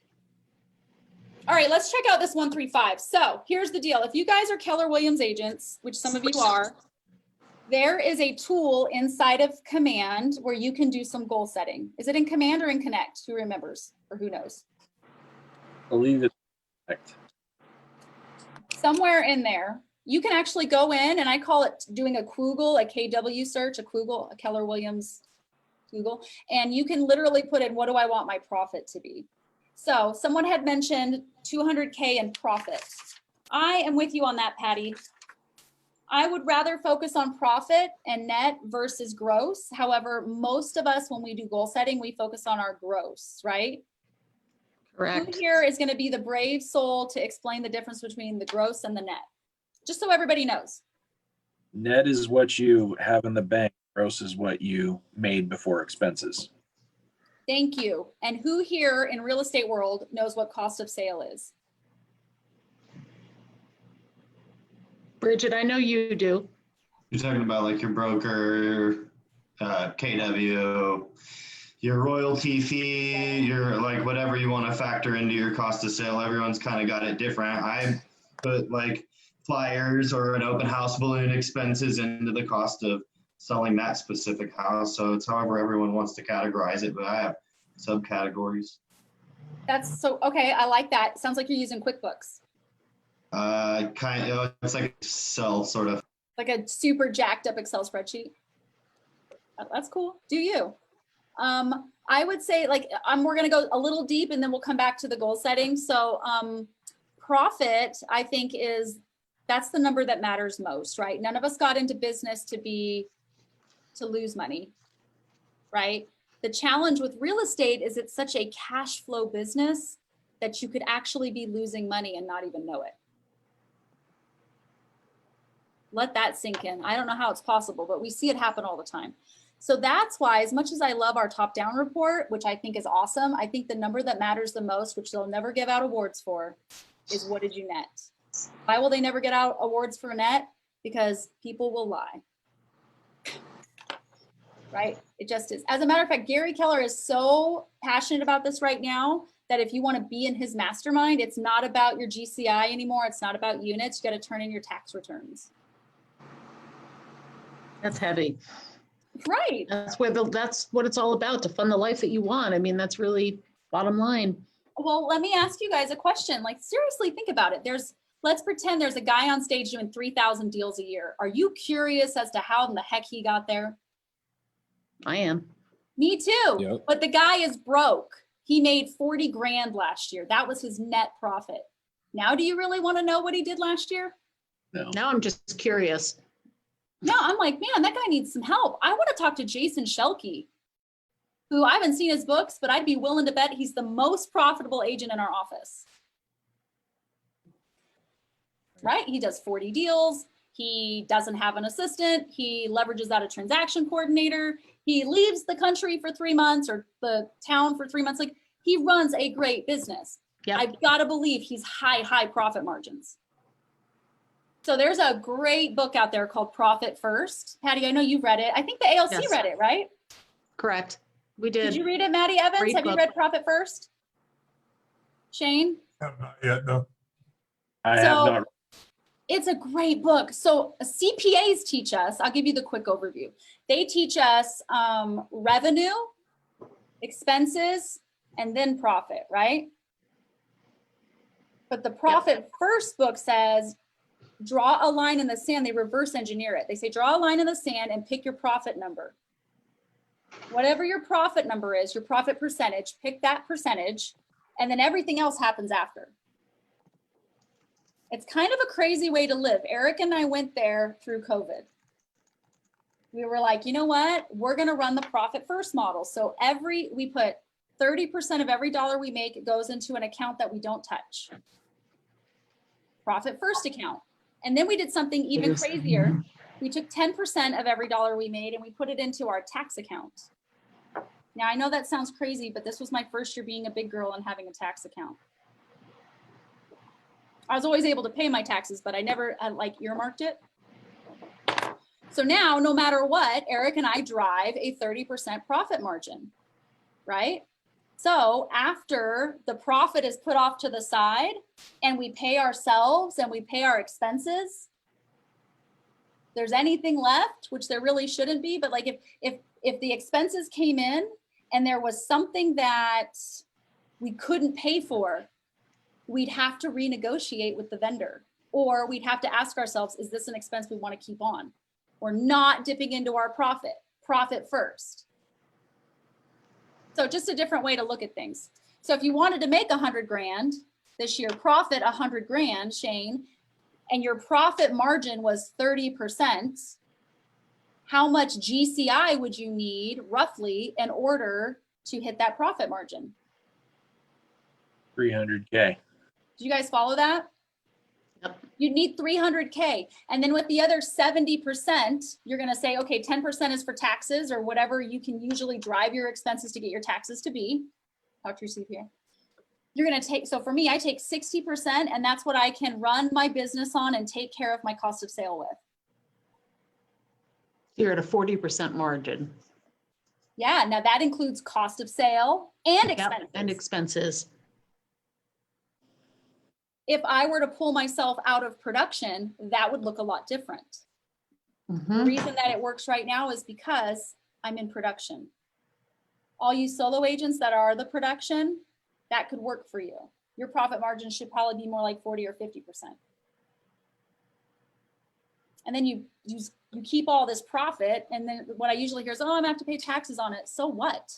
All right, let's check out this 135. So here's the deal. If you guys are Keller Williams agents, which some of you are, there is a tool inside of Command where you can do some goal setting. Is it in Command or in Connect? Who remembers or who knows? I believe it's correct. Somewhere in there, you can actually go in, and I call it doing a Google, a KW search, a Google, a Keller Williams Google, and you can literally put in, what do I want my profit to be? So someone had mentioned 200K in profit. I am with you on that, Patty. I would rather focus on profit and net versus gross. However, most of us, when we do goal setting, we focus on our gross, right? Correct. Who here is going to be the brave soul to explain the difference between the gross and the net? Just so everybody knows. Net is what you have in the bank. Gross is what you made before expenses. Thank you. And who here in real estate world knows what cost of sale is? Bridget, I know you do. You're talking about like your broker, KW, your royalty fee, your like whatever you want to factor into your cost of sale. Everyone's kind of got it different. I put like flyers or an open house balloon expenses into the cost of selling that specific house. So it's however everyone wants to categorize it, but I have subcategories. That's so, okay, I like that. Sounds like you're using QuickBooks. Kind of, it's like Excel sort of. Like a super jacked up Excel spreadsheet. That's cool. Do you? I would say like, we're gonna go a little deep and then we'll come back to the goal setting. So profit, I think that's the number that matters most, right? None of us got into business to lose money, right? The challenge with real estate is it's such a cash flow business that you could actually be losing money and not even know it. Let that sink in. I don't know how it's possible, but we see it happen all the time. So that's why, as much as I love our top-down report, which I think is awesome, I think the number that matters the most, which they'll never give out awards for, is what did you net? Why will they never get out awards for net? Because people will lie. Right? It just is. As a matter of fact, Gary Keller is so passionate about this right now that if you want to be in his mastermind, it's not about your GCI anymore. It's not about units. You got to turn in your tax returns. That's heavy. Right. That's what it's all about, to fund the life that you want. I mean, that's really bottom line. Well, let me ask you guys a question. Like, seriously, think about it. Let's pretend there's a guy on stage doing 3,000 deals a year. Are you curious as to how in the heck he got there? I am. Me too. Yep. But the guy is broke. He made 40 grand last year. That was his net profit. Now, do you really want to know what he did last year? No. Now I'm just curious. No, I'm like, man, that guy needs some help. I want to talk to Jason Shelkey, who I haven't seen his books, but I'd be willing to bet he's the most profitable agent in our office. Right? He does 40 deals. He doesn't have an assistant. He leverages out a transaction coordinator. He leaves the country for 3 months or the town for 3 months. Like, he runs a great business. Yep. I've got to believe he's high profit margins. So there's a great book out there called Profit First. Patty, I know you've read it. I think the ALC Yes. read it, right? Correct. We did. Did you read it, Maddie Evans? Great Have you book. read Profit First? Shane? Have not yet, no. I have not. It's a great book. So CPAs teach us, I'll give you the quick overview. They teach us revenue, expenses, and then profit, right? But the Profit First book says, draw a line in the sand. They reverse engineer it. They say, draw a line in the sand and pick your profit number. Whatever your profit number is, your profit percentage, pick that percentage, and then everything else happens after. It's kind of a crazy way to live. Eric and I went there through COVID. We were like, you know what? We're going to run the Profit First model. So we put 30% of every dollar we make goes into an account that we don't touch. Profit First account. And then we did something even crazier. We took 10% of every dollar we made and we put it into our tax account. Now, I know that sounds crazy, but this was my first year being a big girl and having a tax account. I was always able to pay my taxes, but I never like earmarked it. So now, no matter what, Eric and I drive a 30% profit margin, right? So after the profit is put off to the side and we pay ourselves and we pay our expenses, there's anything left, which there really shouldn't be, but like if the expenses came in and there was something that we couldn't pay for, we'd have to renegotiate with the vendor, or we'd have to ask ourselves, is this an expense we want to keep on? We're not dipping into our profit first. So just a different way to look at things. So if you wanted to make 100 grand this year, profit 100 grand, Shane, and your profit margin was 30%, how much GCI would you need roughly in order to hit that profit margin? 300K. Do you guys follow that? You'd need 300K. And then with the other 70%, you're going to say, okay, 10% is for taxes or whatever you can usually drive your expenses to get your taxes to be. Talk to your CPA. You're going to take, so for me, I take 60%, and that's what I can run my business on and take care of my cost of sale with. You're at a 40% margin. Yeah, now that includes cost of sale and expenses. Yep, and expenses. If I were to pull myself out of production, that would look a lot different. The reason that it works right now is because I'm in production. All you solo agents that are the production, that could work for you. Your profit margin should probably be more like 40 or 50%. And then you keep all this profit, and then what I usually hear is, oh, I'm gonna have to pay taxes on it. So what?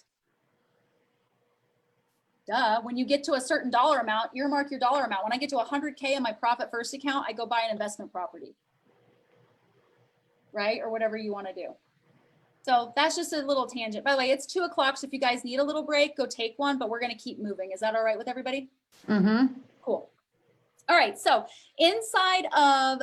Duh, when you get to a certain dollar amount, earmark your dollar amount. When I get to 100K in my profit first account, I go buy an investment property, right? Or whatever you want to do. So that's just a little tangent. By the way, it's 2 o'clock. So if you guys need a little break, go take one, but we're going to keep moving. Is that all right with everybody? Cool. All right. So inside of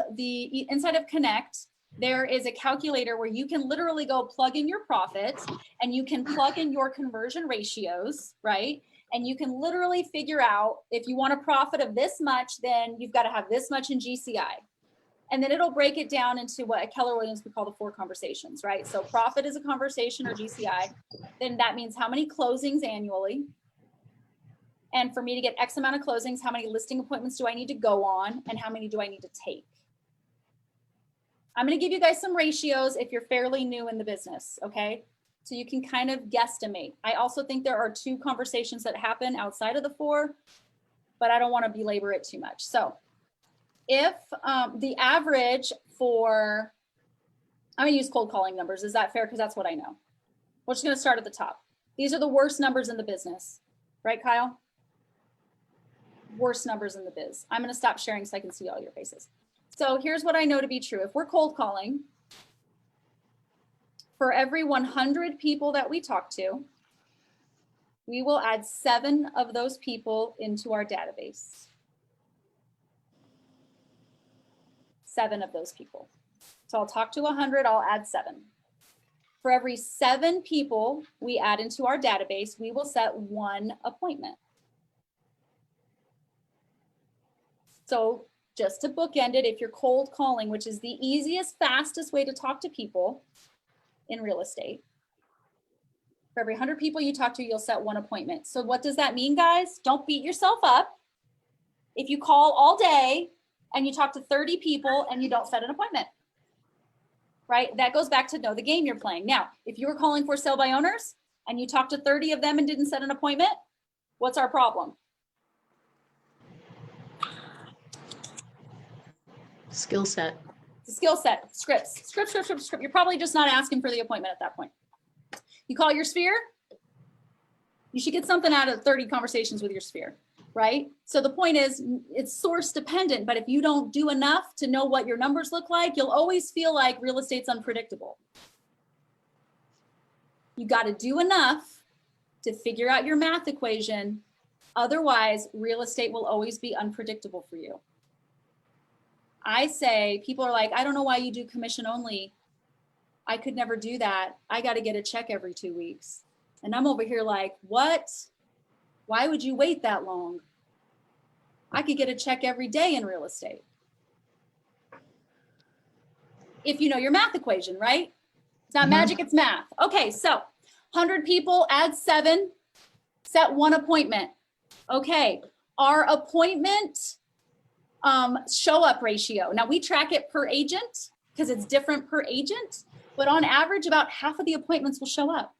Connect, there is a calculator where you can literally go plug in your profit, and you can plug in your conversion ratios, right? And you can literally figure out if you want a profit of this much, then you've got to have this much in GCI. And then it'll break it down into what Keller Williams would call the 4 conversations, right? So profit is a conversation, or GCI. Then that means how many closings annually. And for me to get X amount of closings, how many listing appointments do I need to go on, and how many do I need to take? I'm going to give you guys some ratios if you're fairly new in the business, okay? So you can kind of guesstimate. I also think there are 2 conversations that happen outside of the 4, but I don't want to belabor it too much. So if the average for, I'm going to use cold calling numbers. Is that fair? Because that's what I know. We're just going to start at the top. These are the worst numbers in the business, right, Kyle? Worst numbers in the biz. I'm going to stop sharing so I can see all your faces. So here's what I know to be true. If we're cold calling, for every 100 people that we talk to, we will add 7 of those people into our database. 7 of those people. So I'll talk to 100, I'll add 7. For every 7 people we add into our database, we will set 1 appointment. So just to bookend it, if you're cold calling, which is the easiest, fastest way to talk to people in real estate, for every 100 people you talk to, you'll set 1 appointment. So what does that mean, guys? Don't beat yourself up. If you call all day and you talk to 30 people and you don't set an appointment, right? That goes back to know the game you're playing. Now, if you were calling for sale by owners and you talked to 30 of them and didn't set an appointment, what's our problem? Skill set. Skill set, script. You're probably just not asking for the appointment at that point. You call your sphere, you should get something out of 30 conversations with your sphere, right? So the point is, it's source dependent, but if you don't do enough to know what your numbers look like, you'll always feel like real estate's unpredictable. You got to do enough to figure out your math equation. Otherwise, real estate will always be unpredictable for you. I say, people are like, I don't know why you do commission only. I could never do that. I got to get a check every 2 weeks. And I'm over here like, what? Why would you wait that long? I could get a check every day in real estate. If you know your math equation, right? It's not magic, it's math. Okay, so 100 people, add 7, set 1 appointment. Okay, our appointment show up ratio. Now we track it per agent because it's different per agent, but on average, about half of the appointments will show up.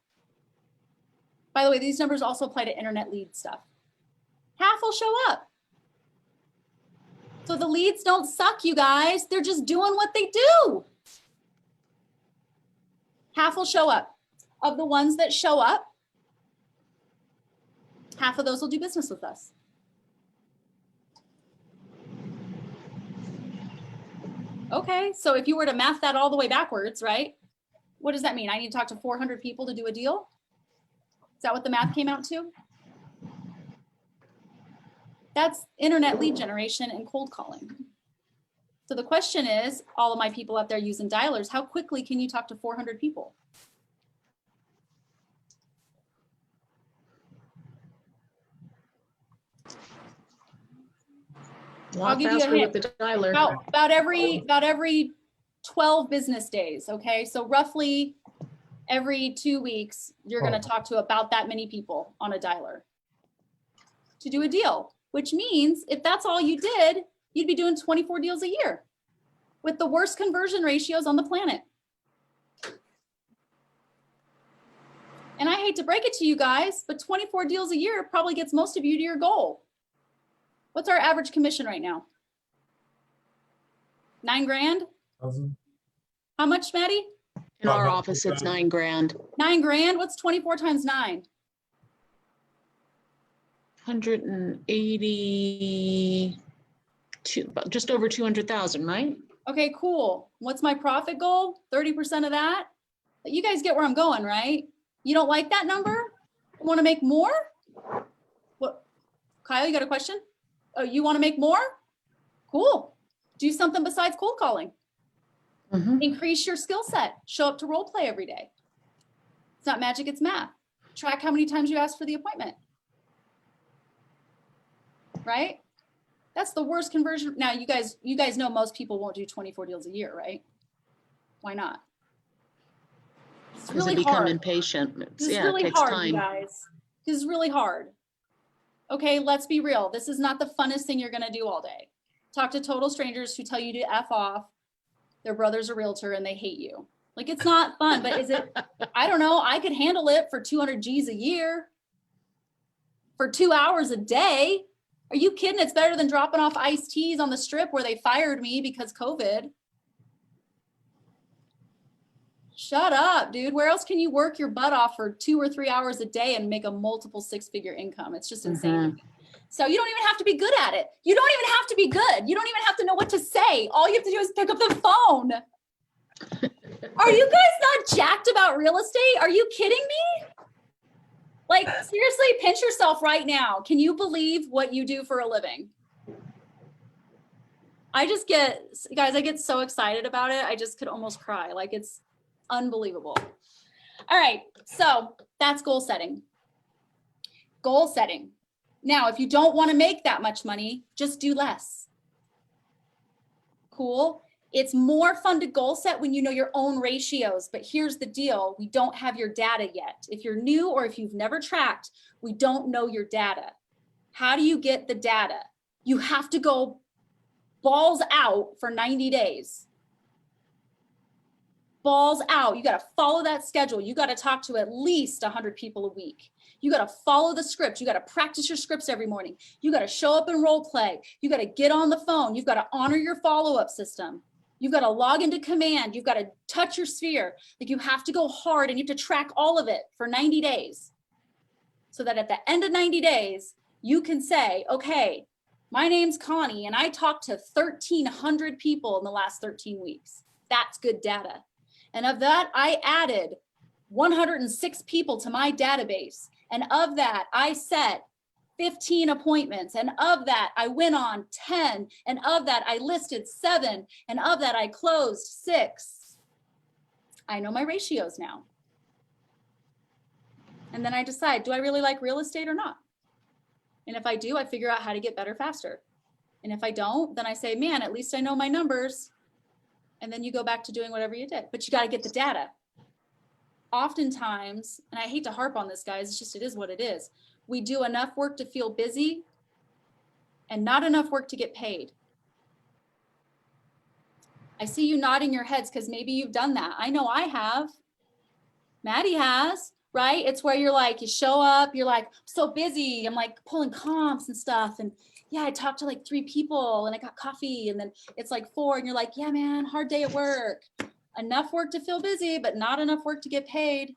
By the way, these numbers also apply to internet lead stuff. Half will show up. So the leads don't suck, you guys. They're just doing what they do. Half will show up. Of the ones that show up, half of those will do business with us. Okay, so if you were to math that all the way backwards, right? What does that mean? I need to talk to 400 people to do a deal? Is that what the math came out to? That's internet lead generation and cold calling. So the question is, all of my people out there using dialers, how quickly can you talk to 400 people? A lot I'll give you a faster hint. with the dialer. About every 12 business days. Okay. So roughly every 2 weeks, you're going to talk to about that many people on a dialer to do a deal, which means if that's all you did, you'd be doing 24 deals a year with the worst conversion ratios on the planet. And I hate to break it to you guys, but 24 deals a year probably gets most of you to your goal. What's our average commission right now? 9 grand? How much, Maddie? In our office, it's 9 grand. 9 grand? What's 24 times 9? 182, just over 200,000, right? Okay, cool. What's my profit goal? 30% of that? But you guys get where I'm going, right? You don't like that number? Want to make more? What? Kyle, you got a question? Oh, you want to make more? Cool. Do something besides cold calling. Increase your skill set. Show up to role play every day. It's not magic, it's math. Track how many times you asked for the appointment. Right? That's the worst conversion. Now, you guys know most people won't do 24 deals a year, right? Why not? It's really become hard. impatient. This is Yeah, really it takes hard, time. you guys. This is really hard. Okay, let's be real. This is not the funnest thing you're gonna do all day. Talk to total strangers who tell you to F off. Their brother's a realtor and they hate you. Like, it's not fun, but is it? I don't know. I could handle it for 200 G's a year for 2 hours a day. Are you kidding? It's better than dropping off iced teas on the strip where they fired me because COVID. Shut up, dude. Where else can you work your butt off for 2 or 3 hours a day and make a multiple 6-figure income? It's just insane. So you don't even have to be good at it. You don't even have to be good. You don't even have to know what to say. All you have to do is pick up the phone. Are you guys not jacked about real estate? Are you kidding me? Like, seriously, pinch yourself right now. Can you believe what you do for a living? I get so excited about it. I just could almost cry. Like, it's unbelievable. All right, so that's goal setting. Goal setting. Now, if you don't want to make that much money, just do less. Cool. It's more fun to goal set when you know your own ratios, but here's the deal. We don't have your data yet. If you're new or if you've never tracked, we don't know your data. How do you get the data? You have to go balls out for 90 days. Balls out. You got to follow that schedule. You got to talk to at least 100 people a week. You got to follow the script. You got to practice your scripts every morning. You got to show up and role play. You got to get on the phone. You've got to honor your follow-up system. You've got to log into command. You've got to touch your sphere. Like, you have to go hard and you have to track all of it for 90 days. So that at the end of 90 days, you can say, okay, my name's Connie and I talked to 1,300 people in the last 13 weeks. That's good data. And of that, I added 106 people to my database. And of that, I set 15 appointments. And of that, I went on 10. And of that, I listed 7. And of that, I closed 6. I know my ratios now. And then I decide, do I really like real estate or not? And if I do, I figure out how to get better faster. And if I don't, then I say, man, at least I know my numbers. And then you go back to doing whatever you did. But you got to get the data. Oftentimes, and I hate to harp on this, guys, it's just, it is what it is. We do enough work to feel busy and not enough work to get paid. I see you nodding your heads because maybe you've done that. I know I have. Maddie has, right? It's where you're like, you show up, you're like, I'm so busy. I'm like pulling comps and stuff. And yeah, I talked to like 3 people and I got coffee. And then it's like 4 and you're like, yeah, man, hard day at work. Enough work to feel busy, but not enough work to get paid.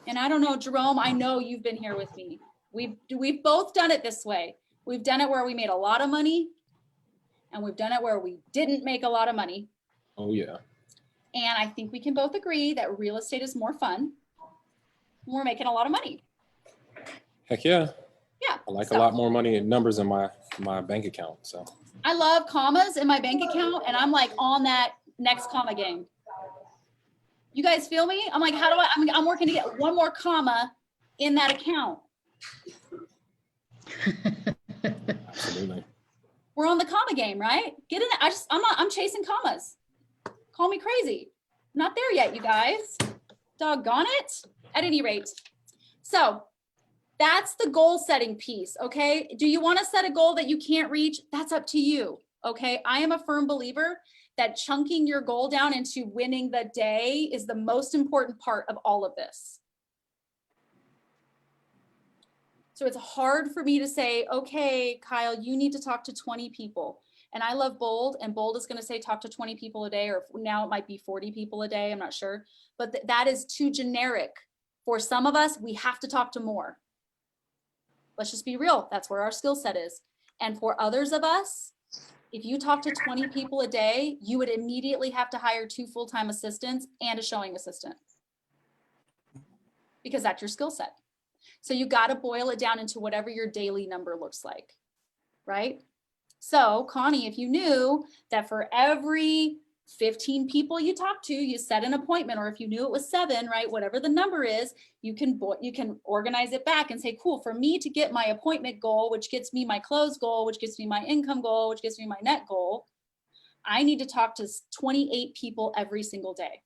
And I don't know, Jerome, I know you've been here with me. We've both done it this way. We've done it where we made a lot of money and we've done it where we didn't make a lot of money. Oh, yeah. And I think we can both agree that real estate is more fun when we're making a lot of money. Heck yeah. Yeah. I like a lot more money and numbers in my bank account. So I love commas in my bank account, and I'm like on that next comma game. You guys feel me? I'm like, how do I'm working to get one more comma in that account. Absolutely. We're on the comma game, right? Get in it. I'm chasing commas. Call me crazy. Not there yet, you guys. Doggone it. At any rate. So that's the goal setting piece, okay? Do you want to set a goal that you can't reach? That's up to you, okay? I am a firm believer that chunking your goal down into winning the day is the most important part of all of this. So it's hard for me to say, okay, Kyle, you need to talk to 20 people. And I love Bold, and Bold is going to say talk to 20 people a day, or now it might be 40 people a day, I'm not sure. But that is too generic. For some of us, we have to talk to more. Let's just be real. That's where our skill set is. And for others of us, if you talk to 20 people a day, you would immediately have to hire 2 full-time assistants and a showing assistant, because that's your skill set. So you got to boil it down into whatever your daily number looks like, right? So Connie, if you knew that for every 15 people you talk to, you set an appointment, or if you knew it was 7, right? Whatever the number is, you can organize it back and say, cool, for me to get my appointment goal, which gets me my close goal, which gets me my income goal, which gets me my net goal, I need to talk to 28 people every single day.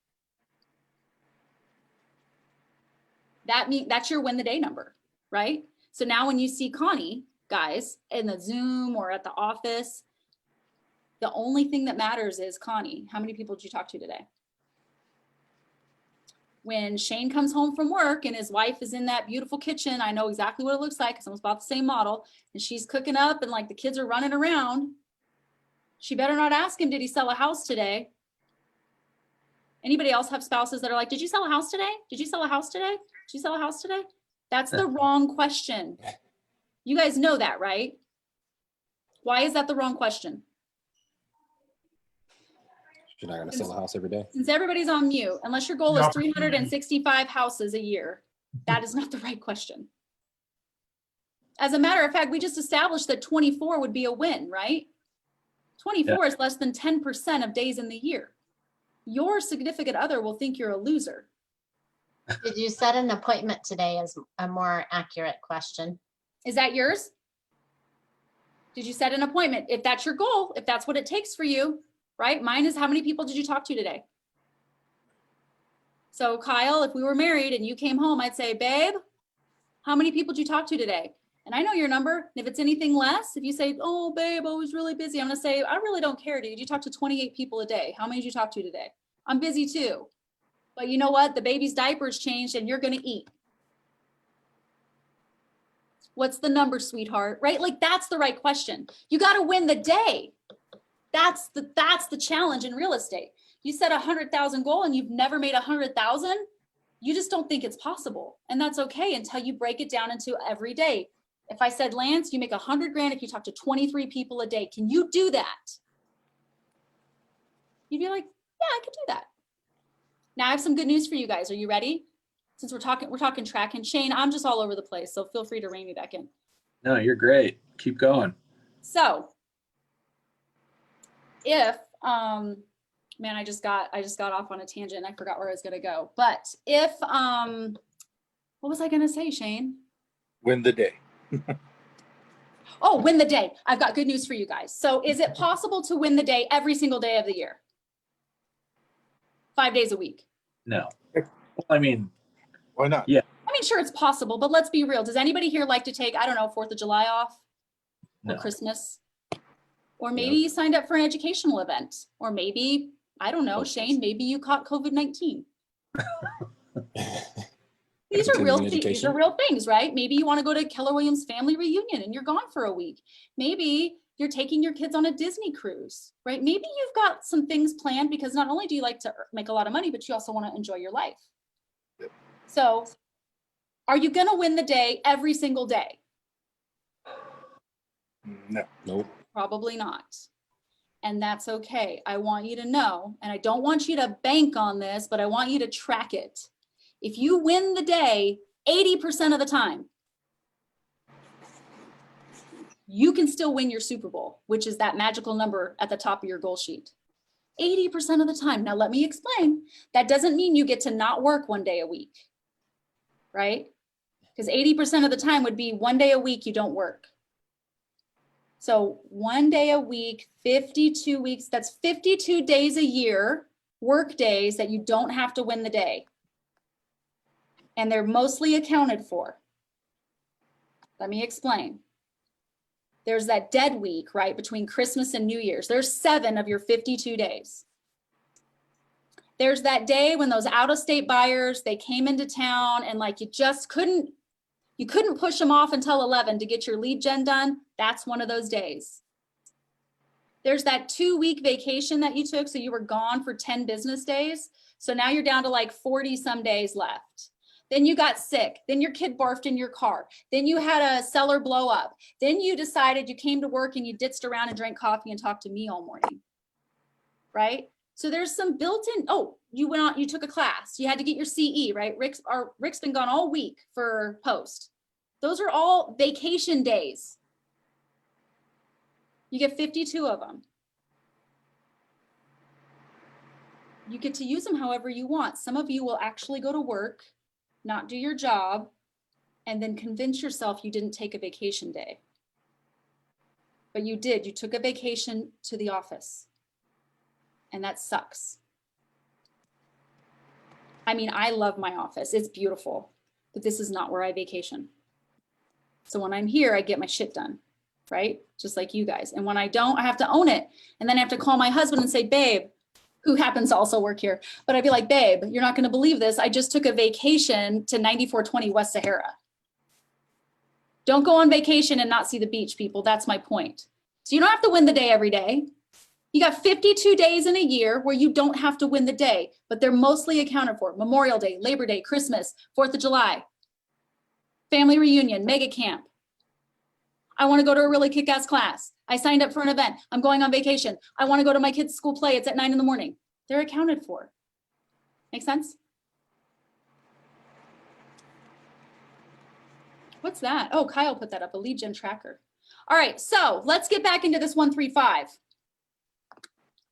That's your win the day number, right? So now when you see Connie, guys, in the Zoom or at the office, the only thing that matters is, Connie, how many people did you talk to today? When Shane comes home from work and his wife is in that beautiful kitchen, I know exactly what it looks like because I'm about the same model, and she's cooking up and like the kids are running around. She better not ask him, did he sell a house today? Anybody else have spouses that are like, did you sell a house today? Did you sell a house today? Did you sell a house today? That's the wrong question. You guys know that, right? Why is that the wrong question? You're not going to sell a house every day. Since everybody's on mute, unless your goal is 365 houses a year, that is not the right question. As a matter of fact, we just established that 24 would be a win, right? 24 is less than 10% of days in the year. Your significant other will think you're a loser. Did you set an appointment today is a more accurate question. Is that yours? Did you set an appointment? If that's your goal, if that's what it takes for you, right? Mine is, how many people did you talk to today? So Kyle, if we were married and you came home, I'd say, babe, how many people did you talk to today? And I know your number. And if it's anything less, if you say, oh, babe, I was really busy, I'm going to say, I really don't care, dude. You talk to 28 people a day. How many did you talk to today? I'm busy too. But you know what? The baby's diapers changed and you're going to eat. What's the number, sweetheart? Right? Like, that's the right question. You got to win the day. That's the challenge in real estate. You set a 100,000 goal and you've never made 100,000. You just don't think it's possible. And that's okay until you break it down into every day. If I said, Lance, you make 100 grand if you talk to 23 people a day. Can you do that? You'd be like, yeah, I could do that. Now I have some good news for you guys. Are you ready? Since we're talking track, and Shane, I'm just all over the place. So feel free to rein me back in. No, you're great. Keep going. So if, man, I just got off on a tangent and I forgot where I was going to go. But if, what was I going to say, Shane? Win the day. Oh, win the day. I've got good news for you guys. So is it possible to win the day every single day of the year? 5 days a week? No. I mean, why not? Yeah. I mean, sure, it's possible, but let's be real. Does anybody here like to take, I don't know, 4th of July off? Or Christmas? Or maybe you signed up for an educational event. Or maybe, I don't know, Shane, maybe you caught COVID-19. These are real things, right? Maybe you want to go to Keller Williams family reunion and you're gone for a week. Maybe you're taking your kids on a Disney cruise, right? Maybe you've got some things planned because not only do you like to make a lot of money, but you also want to enjoy your life. So are you going to win the day every single day? No. Nope. Probably not. And that's okay. I want you to know, and I don't want you to bank on this, but I want you to track it. If you win the day 80% of the time, you can still win your Super Bowl, which is that magical number at the top of your goal sheet. 80% of the time. Now, let me explain. That doesn't mean you get to not work 1 day a week, right? Because 80% of the time would be 1 day a week you don't work. So 1 day a week, 52 weeks, that's 52 days a year, work days that you don't have to win the day. And they're mostly accounted for. Let me explain. There's that dead week, right, between Christmas and New Year's. There's 7 of your 52 days. There's that day when those out-of-state buyers, they came into town and like you couldn't push them off until 11 to get your lead gen done. That's one of those days. There's that 2-week vacation that you took, so you were gone for 10 business days. So now you're down to like 40 some days left. Then you got sick. Then your kid barfed in your car. Then you had a cellar blow up. Then you decided you came to work and you ditzed around and drank coffee and talked to me all morning, right? So there's some built-in, oh, you went on, you took a class. You had to get your CE, right? Rick's been gone all week for post. Those are all vacation days. You get 52 of them. You get to use them however you want. Some of you will actually go to work, not do your job, and then convince yourself you didn't take a vacation day. But you did. You took a vacation to the office. And that sucks. I mean, I love my office. It's beautiful. But this is not where I vacation. So when I'm here, I get my shit done, right? Just like you guys. And when I don't, I have to own it. And then I have to call my husband and say, babe, who happens to also work here. But I'd be like, babe, you're not going to believe this. I just took a vacation to 9420 West Sahara. Don't go on vacation and not see the beach, people. That's my point. So you don't have to win the day every day. You got 52 days in a year where you don't have to win the day, but they're mostly accounted for. Memorial Day, Labor Day, Christmas, 4th of July, family reunion, mega camp. I want to go to a really kick-ass class. I signed up for an event. I'm going on vacation. I want to go to my kids' school play. It's at 9 in the morning. They're accounted for. Make sense? What's that? Oh, Kyle put that up, a lead gen tracker. All right, so let's get back into this 135.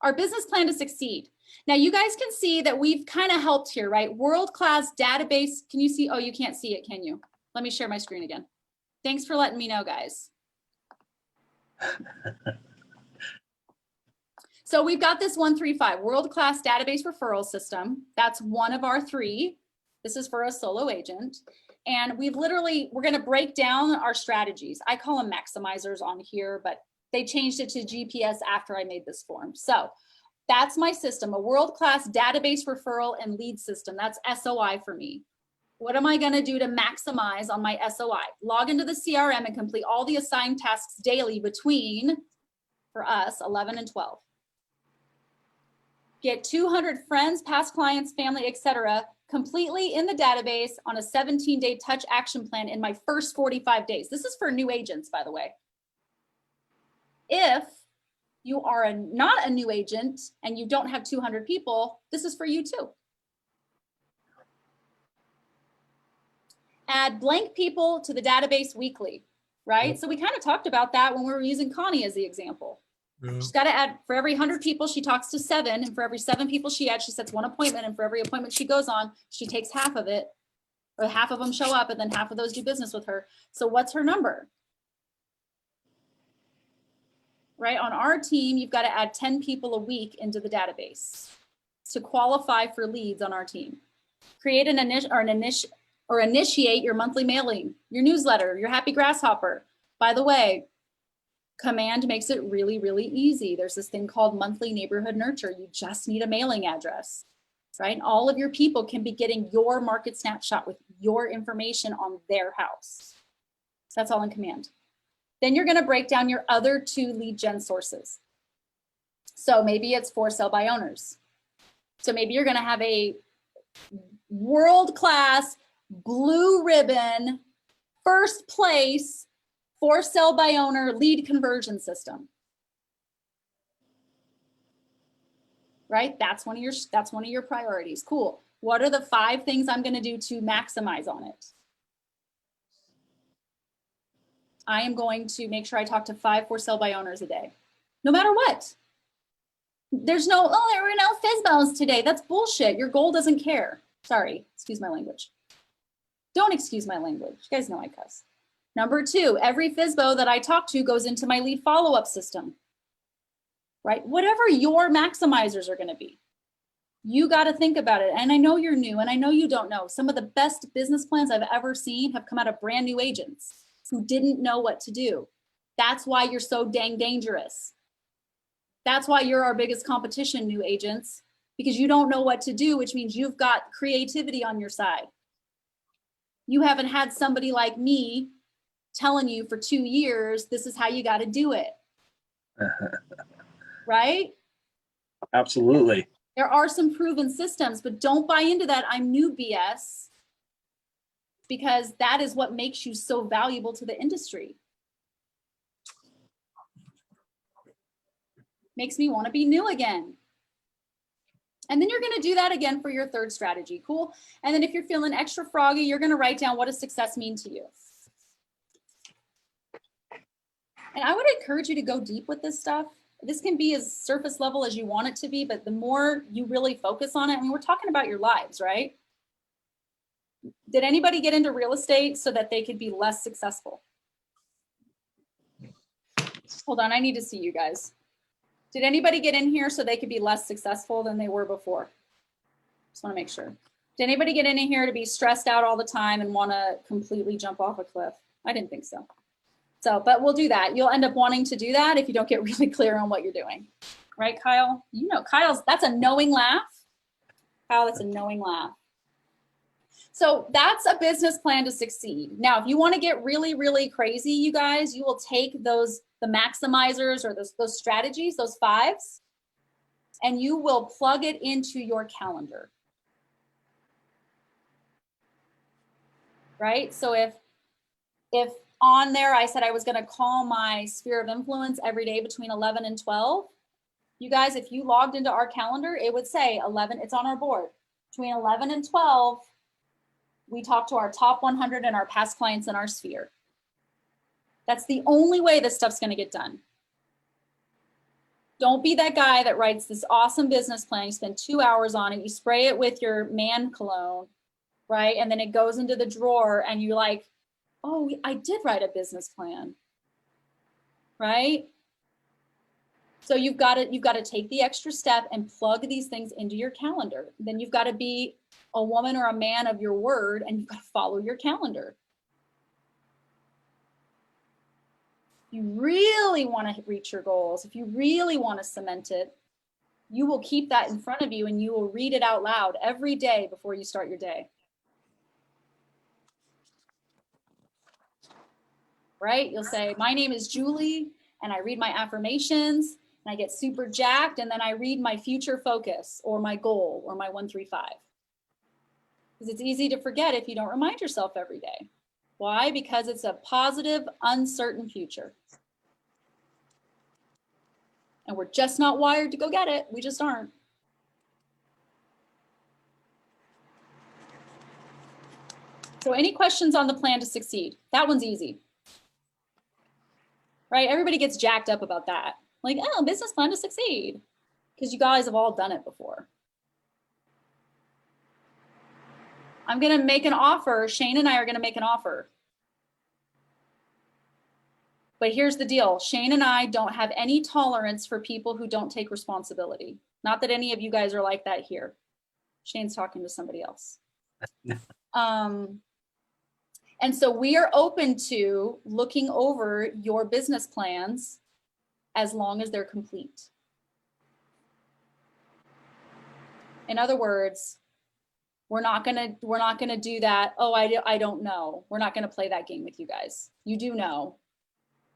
Our business plan to succeed. Now you guys can see that we've kind of helped here, right? World-class database. Can you see? Oh, you can't see it, can you? Let me share my screen again. Thanks for letting me know, guys. So we've got this 135, world-class database referral system. That's one of our 3. This is for a solo agent. And we're going to break down our strategies. I call them maximizers on here, but they changed it to GPS after I made this form. So that's my system, a world-class database referral and lead system. That's SOI for me. What am I going to do to maximize on my SOI? Log into the CRM and complete all the assigned tasks daily between, for us, 11 and 12. Get 200 friends, past clients, family, etc., completely in the database on a 17-day touch action plan in my first 45 days. This is for new agents, by the way. If you are not a new agent and you don't have 200 people, this is for you too. Add blank people to the database weekly, right? So we kind of talked about that when we were using Connie as the example. Yeah. She's got to add, for every 100 people, she talks to 7, and for every 7 people she adds, she sets 1 appointment, and for every appointment she goes on, she takes half of it, or half of them show up, and then half of those do business with her. So what's her number? Right, on our team, you've got to add 10 people a week into the database to qualify for leads on our team. Create initiate your monthly mailing, your newsletter, your happy grasshopper. By the way, Command makes it really, really easy. There's this thing called monthly neighborhood nurture. You just need a mailing address, right? And all of your people can be getting your market snapshot with your information on their house. So that's all in Command. Then you're going to break down your other 2 lead gen sources. So maybe it's for sale by owners. So maybe you're going to have a world-class blue ribbon, first place for sale by owner lead conversion system. Right? That's one of your priorities. Cool. What are the 5 things I'm going to do to maximize on it? I am going to make sure I talk to 5 for sale by owners a day, no matter what. There's no, oh, there were no FSBOs today. That's bullshit. Your goal doesn't care. Sorry, excuse my language. Don't excuse my language. You guys know I cuss. Number 2, every FSBO that I talk to goes into my lead follow-up system, right? Whatever your maximizers are gonna be, you gotta think about it. And I know you're new and I know you don't know. Some of the best business plans I've ever seen have come out of brand new agents who didn't know what to do. That's why you're so dang dangerous. That's why you're our biggest competition, new agents, because you don't know what to do, which means you've got creativity on your side. You haven't had somebody like me telling you for 2 years, this is how you got to do it. Right? Absolutely. There are some proven systems, but don't buy into that I'm new BS, because that is what makes you so valuable to the industry. Makes me want to be new again. And then you're going to do that again for your 3rd strategy. Cool. And then if you're feeling extra froggy, you're going to write down, what does success mean to you? And I would encourage you to go deep with this stuff. This can be as surface level as you want it to be, but the more you really focus on it, I mean, we're talking about your lives, right? Did anybody get into real estate so that they could be less successful? Hold on, I need to see you guys. Did anybody get in here so they could be less successful than they were before? Just want to make sure. Did anybody get in here to be stressed out all the time and want to completely jump off a cliff? I didn't think so. So, but we'll do that. You'll end up wanting to do that if you don't get really clear on what you're doing. Right, Kyle? You know, that's a knowing laugh. Kyle, that's a knowing laugh. So that's a business plan to succeed. Now, if you want to get really, really crazy, you guys, you will take the maximizers or those strategies, those 5s, and you will plug it into your calendar. Right? So if on there I said I was going to call my sphere of influence every day between 11 and 12, you guys, if you logged into our calendar, it would say 11, it's on our board. Between 11 and 12, we talk to our top 100 and our past clients in our sphere. That's the only way this stuff's going to get done. Don't be that guy that writes this awesome business plan. You spend 2 hours on it. You spray it with your man cologne, right? And then it goes into the drawer and you're like, oh, I did write a business plan, right? So you've got to take the extra step and plug these things into your calendar. Then you've got to be a woman or a man of your word, and you've got to follow your calendar. You really want to reach your goals. If you really want to cement it, you will keep that in front of you and you will read it out loud every day before you start your day. Right? You'll say, my name is Julie, and I read my affirmations, and I get super jacked, and then I read my future focus or my goal or my 135. Because it's easy to forget if you don't remind yourself every day. Why? Because it's a positive, uncertain future. And we're just not wired to go get it. We just aren't. So any questions on the plan to succeed? That one's easy. Right? Everybody gets jacked up about that. Like, oh, business plan to succeed. Because you guys have all done it before. I'm going to make an offer. Shane and I are going to make an offer. But here's the deal. Shane and I don't have any tolerance for people who don't take responsibility. Not that any of you guys are like that here. Shane's talking to somebody else. And so we are open to looking over your business plans as long as they're complete. In other words, we're not gonna do that. Oh, I don't know. We're not gonna play that game with you guys. You do know.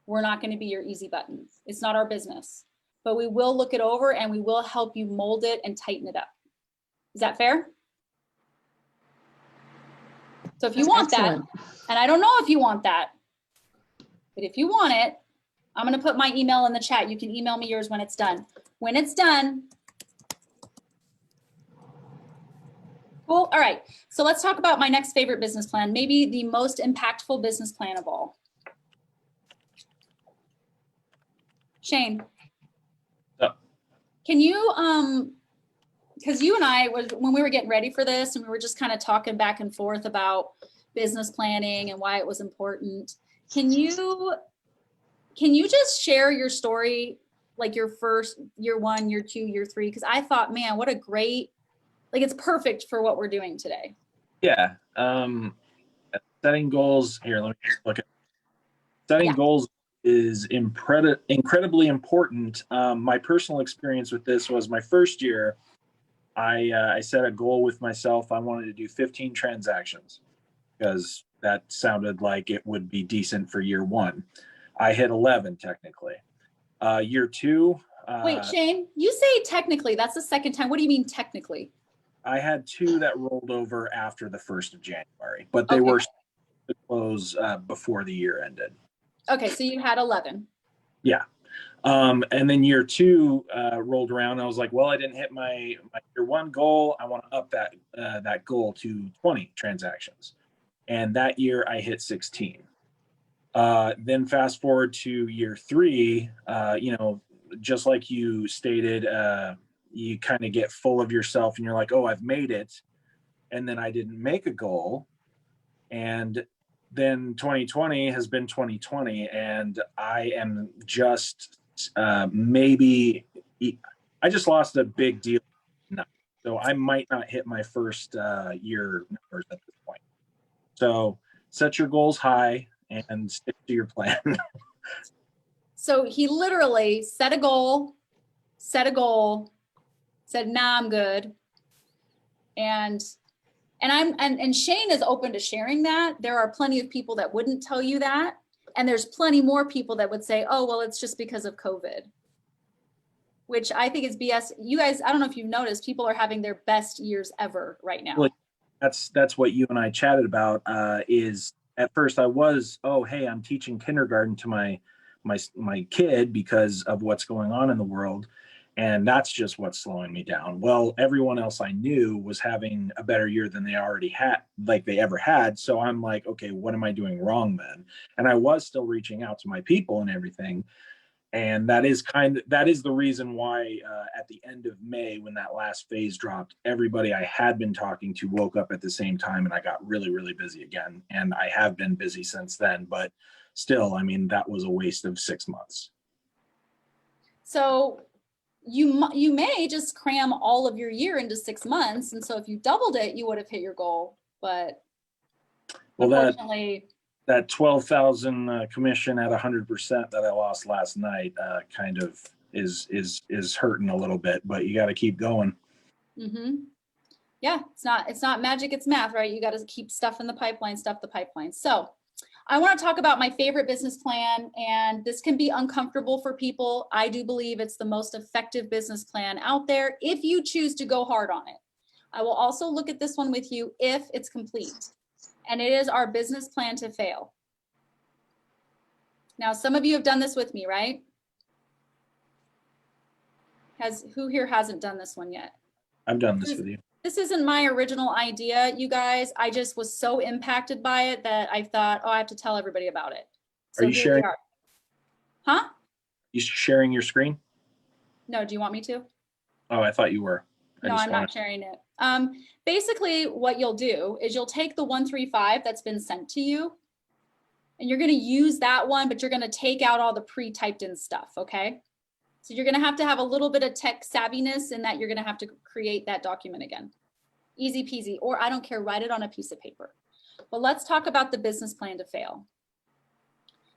We're not gonna be your easy button. It's not our business. But we will look it over and we will help you mold it and tighten it up. Is that fair? So if you want that, and I don't know if you want that, but if you want it, I'm gonna put my email in the chat. You can email me yours when it's done. When it's done, cool. All right. So let's talk about my next favorite business plan, maybe the most impactful business plan of all. Shane. Oh. Can you, because you and I was, when we were getting ready for this and we were just kind of talking back and forth about business planning and why it was important. Can you just share your story, like your first year 1, year 2, year 3? Because I thought, man, what a great, like, it's perfect for what we're doing today. Yeah. Setting goals here. Let me just look at setting goals is incredibly important. My personal experience with this was my first year. I set a goal with myself. I wanted to do 15 transactions because that sounded like it would be decent for year 1. I hit 11 technically. Year 2. Wait, Shane, you say technically, that's the second time. What do you mean technically? I had 2 that rolled over after the 1st of January, but they were to close before the year ended. Okay, so you had 11. Yeah. And then year 2 rolled around. I was like, well, I didn't hit my year 1 goal. I want to up that goal to 20 transactions. And that year I hit 16. Then fast forward to year 3, just like you stated, you kind of get full of yourself and you're like, oh, I've made it. And then I didn't make a goal. And then 2020 has been 2020. And I am just I just lost a big deal. So I might not hit my first year numbers at this point. So set your goals high and stick to your plan. So he literally set a goal, said, nah, I'm good. And Shane is open to sharing that. There are plenty of people that wouldn't tell you that. And there's plenty more people that would say, oh, well, it's just because of COVID, which I think is BS. You guys, I don't know if you've noticed, people are having their best years ever right now. Well, that's what you and I chatted about, is at first I was, oh, hey, I'm teaching kindergarten to my kid because of what's going on in the world. And that's just what's slowing me down. Well, everyone else I knew was having a better year than they already had, like they ever had. So I'm like, okay, what am I doing wrong then? And I was still reaching out to my people and everything. And that is the reason why at the end of May, when that last phase dropped, everybody I had been talking to woke up at the same time and I got really, really busy again. And I have been busy since then, but still, I mean, that was a waste of 6 months. So you may just cram all of your year into 6 months. And so if you doubled it, you would have hit your goal. But well, unfortunately, that 12,000 commission at 100% that I lost last night kind of is hurting a little bit, but you got to keep going. Mm-hmm. Yeah, it's not magic, it's math, right? You got to keep stuff in the pipeline, So I want to talk about my favorite business plan, and this can be uncomfortable for people. I do believe it's the most effective business plan out there if you choose to go hard on it. I will also look at this one with you if it's complete, and it is our business plan to fail. Now, some of you have done this with me, right? Who here hasn't done this one yet? I've done this with you. This isn't my original idea, you guys. I just was so impacted by it that I thought, oh, I have to tell everybody about it. So are you sharing? Huh? You sharing your screen? No, do you want me to? Oh, I thought you were. No, I'm not sharing it. Basically, what you'll do is you'll take the 135 that's been sent to you, and you're going to use that one, but you're going to take out all the pre-typed in stuff, okay? So you're going to have a little bit of tech savviness in that you're going to have to create that document again. Easy peasy, or I don't care, write it on a piece of paper. But let's talk about the business plan to fail.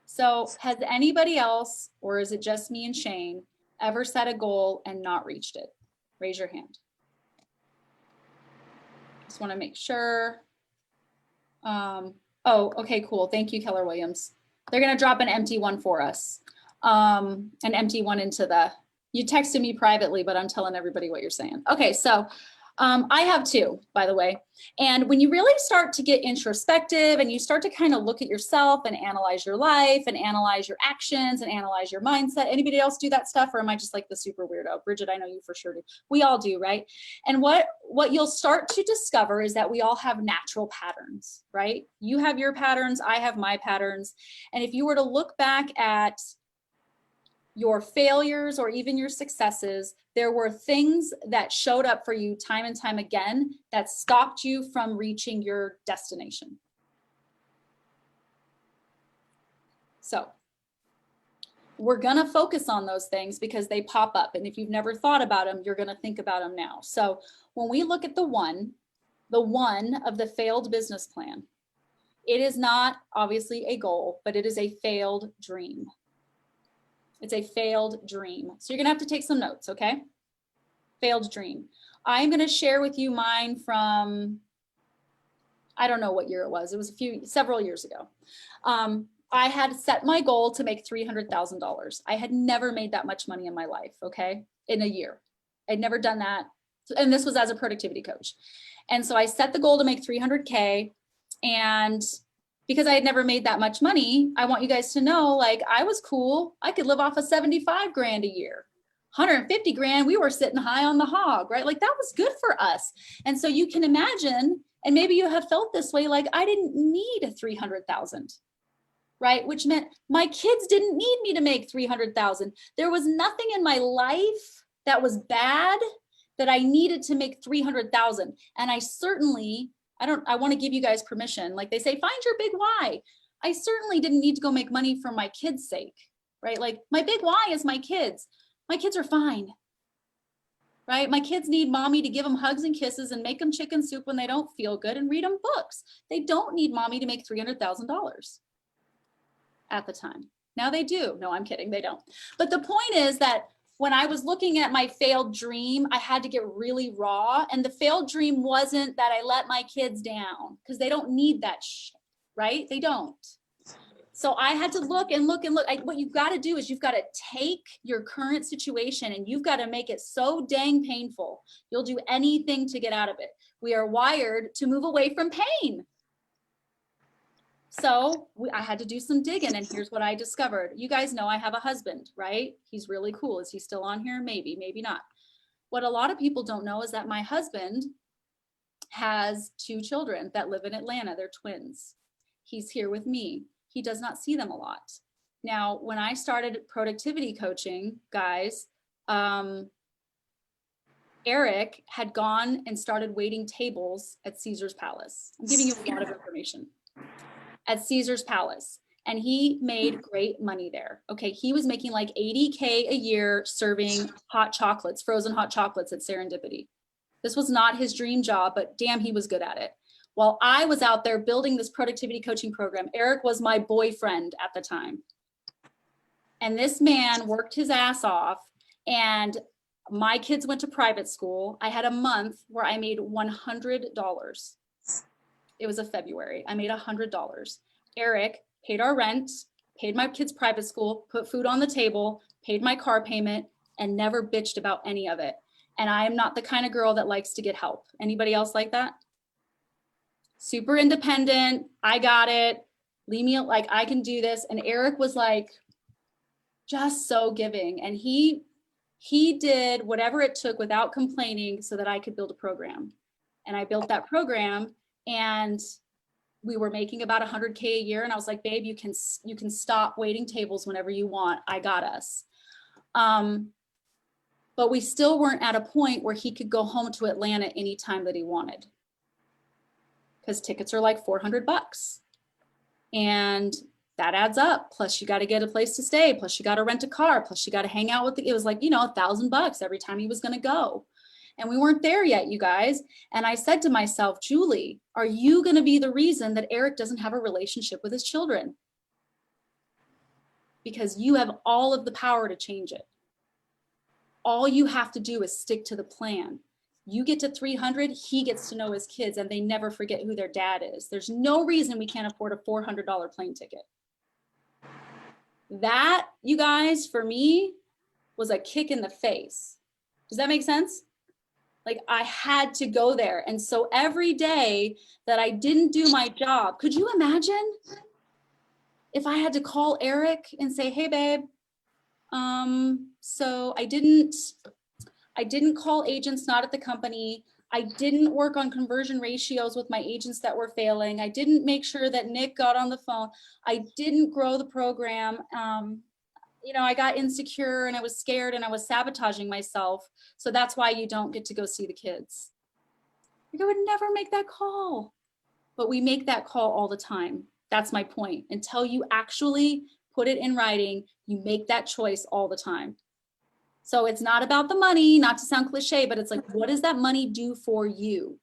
So has anybody else, or is it just me and Shane, ever set a goal and not reached it? Raise your hand. Just want to make sure. Oh, okay, cool. Thank you, Keller Williams. They're going to drop an empty one for us. An empty one into you texted me privately, but I'm telling everybody what you're saying. Okay, so I have 2, by the way. And when you really start to get introspective and you start to kind of look at yourself and analyze your life and analyze your actions and analyze your mindset, anybody else do that stuff? Or am I just like the super weirdo? Bridget, I know you for sure do. We all do, right? And what you'll start to discover is that we all have natural patterns, right? You have your patterns, I have my patterns. And if you were to look back at your failures or even your successes, there were things that showed up for you time and time again that stopped you from reaching your destination. So we're gonna focus on those things because they pop up. And if you've never thought about them, you're gonna think about them now. So when we look at the one of the failed business plan, it is not obviously a goal, but it is a failed dream. It's a failed dream. So you're gonna have to take some notes, okay? Failed dream. I'm gonna share with you mine from, I don't know what year it was. It was several years ago. I had set my goal to make $300,000. I had never made that much money in my life, okay? In a year. I'd never done that. And this was as a productivity coach. And so I set the goal to make 300K. And because I had never made that much money, I want you guys to know, like, I was cool. I could live off of 75 grand a year. 150 grand, we were sitting high on the hog, right? Like, that was good for us. And so you can imagine, and maybe you have felt this way, like, I didn't need 300,000, right? Which meant my kids didn't need me to make 300,000. There was nothing in my life that was bad that I needed to make 300,000. And I certainly, I want to give you guys permission. Like they say, find your big why. I certainly didn't need to go make money for my kids' sake, right? Like, my big why is my kids. My kids are fine, right? My kids need mommy to give them hugs and kisses and make them chicken soup when they don't feel good and read them books. They don't need mommy to make $300,000 at the time. Now they do. No, I'm kidding. They don't. But the point is that when I was looking at my failed dream, I had to get really raw. And the failed dream wasn't that I let my kids down, because they don't need that shit, right? They don't. So I had to look and look and look. What you've got to do is you've got to take your current situation and you've got to make it so dang painful. You'll do anything to get out of it. We are wired to move away from pain. So I had to do some digging, and here's what I discovered. You guys know I have a husband, right? He's really cool. Is he still on here? Maybe, maybe not. What a lot of people don't know is that my husband has 2 children that live in Atlanta. They're twins. He's here with me. He does not see them a lot. Now, when I started productivity coaching, guys, Eric had gone and started waiting tables at Caesar's Palace. I'm giving you a lot of information. At Caesar's Palace, and he made great money there. Okay, he was making like 80K a year serving hot chocolates, frozen hot chocolates at Serendipity. This was not his dream job, but damn, he was good at it. While I was out there building this productivity coaching program, Eric was my boyfriend at the time. And this man worked his ass off, and my kids went to private school. I had a month where I made $100. It was a February. I made $100. Eric paid our rent, paid my kids' private school, put food on the table, paid my car payment, and never bitched about any of it. And I am not the kind of girl that likes to get help. Anybody else like that? Super independent. I got it. Leave me, like, I can do this. And Eric was like, just so giving. And he did whatever it took without complaining so that I could build a program. And I built that program. And we were making about 100K a year. And I was like, babe, you can stop waiting tables whenever you want. I got us. But we still weren't at a point where he could go home to Atlanta anytime that he wanted, because tickets are like $400. And that adds up. Plus you got to get a place to stay. Plus you got to rent a car. Plus you got to hang out with it was like, $1,000 every time he was going to go. And we weren't there yet, you guys. And I said to myself, Julie, are you going to be the reason that Eric doesn't have a relationship with his children? Because you have all of the power to change it. All you have to do is stick to the plan. You get to 300, he gets to know his kids, and they never forget who their dad is. There's no reason we can't afford a $400 plane ticket. That, you guys, for me, was a kick in the face. Does that make sense? Like, I had to go there. And so every day that I didn't do my job, could you imagine if I had to call Eric and say, hey, babe, so I didn't call agents not at the company. I didn't work on conversion ratios with my agents that were failing. I didn't make sure that Nick got on the phone. I didn't grow the program. you know, I got insecure and I was scared and I was sabotaging myself. So that's why you don't get to go see the kids. Like, I would never make that call, but we make that call all the time. That's my point. Until you actually put it in writing, you make that choice all the time. So it's not about the money, not to sound cliche, but it's like, what does that money do for you?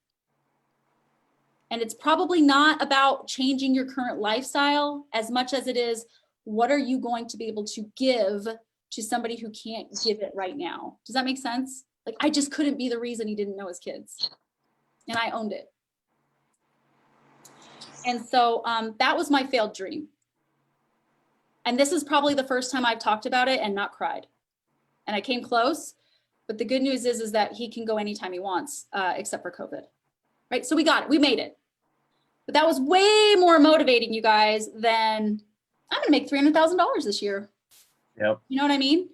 And it's probably not about changing your current lifestyle as much as it is, what are you going to be able to give to somebody who can't give it right now? Does that make sense? Like, I just couldn't be the reason he didn't know his kids. And I owned it. And so that was my failed dream. And this is probably the first time I've talked about it and not cried. And I came close, but the good news is that he can go anytime he wants, except for COVID, right? So we got it, we made it. But that was way more motivating, you guys, than I'm gonna make $300,000 this year. Yep. You know what I mean?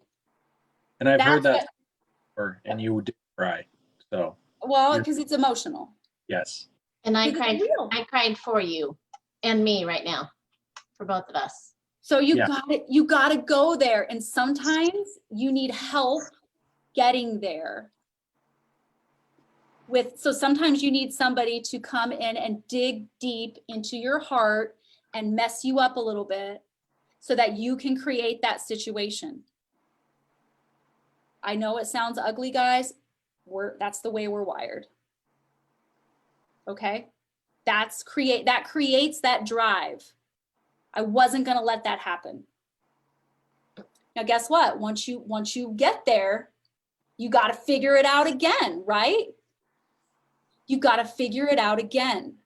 And I've heard That's that before, and you did cry. So well, because it's emotional. yes. And I Because it's cried, real. I cried for you and me right now, for both of us. So you Yeah. you gotta go there. And sometimes you need help getting there. So sometimes you need somebody to come in and dig deep into your heart and mess you up a little bit so that you can create that situation. I know it sounds ugly, guys. That's the way we're wired. Okay? That creates that drive. I wasn't gonna let that happen. Now, guess what? Once you get there, you got to figure it out again, right? You got to figure it out again.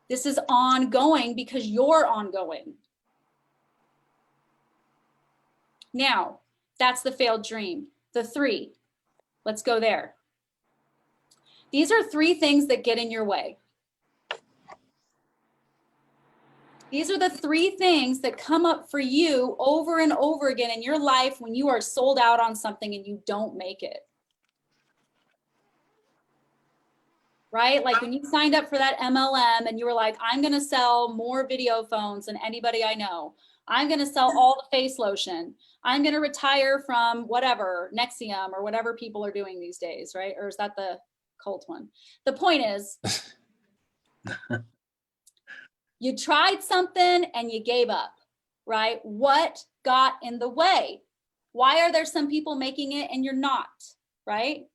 This is ongoing because you're ongoing. Now, that's the failed dream. The 3, let's go there. These are 3 things that get in your way. These are the 3 things that come up for you over and over again in your life when you are sold out on something and you don't make it. Right? Like when you signed up for that MLM and you were like, I'm going to sell more video phones than anybody I know. I'm going to sell all the face lotion. I'm going to retire from whatever, Nexium or whatever people are doing these days, right? Or is that the cult one? The point is, you tried something and you gave up, right? What got in the way? Why are there some people making it and you're not, right?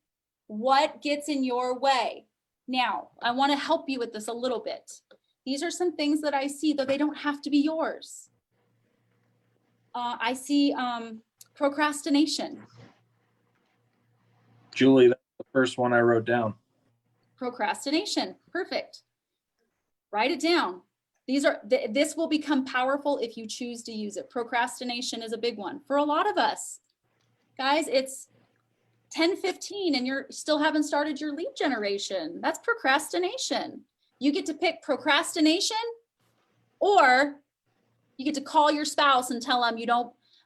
What gets in your way? Now, I want to help you with this a little bit. These are some things that I see, though they don't have to be yours. I see procrastination. Julie, that's the first one I wrote down. Procrastination, perfect. Write it down. This will become powerful if you choose to use it. Procrastination is a big one for a lot of us. Guys, it's 10:15 and you still haven't started your lead generation. That's procrastination. You get to pick procrastination, or you get to call your spouse and tell them,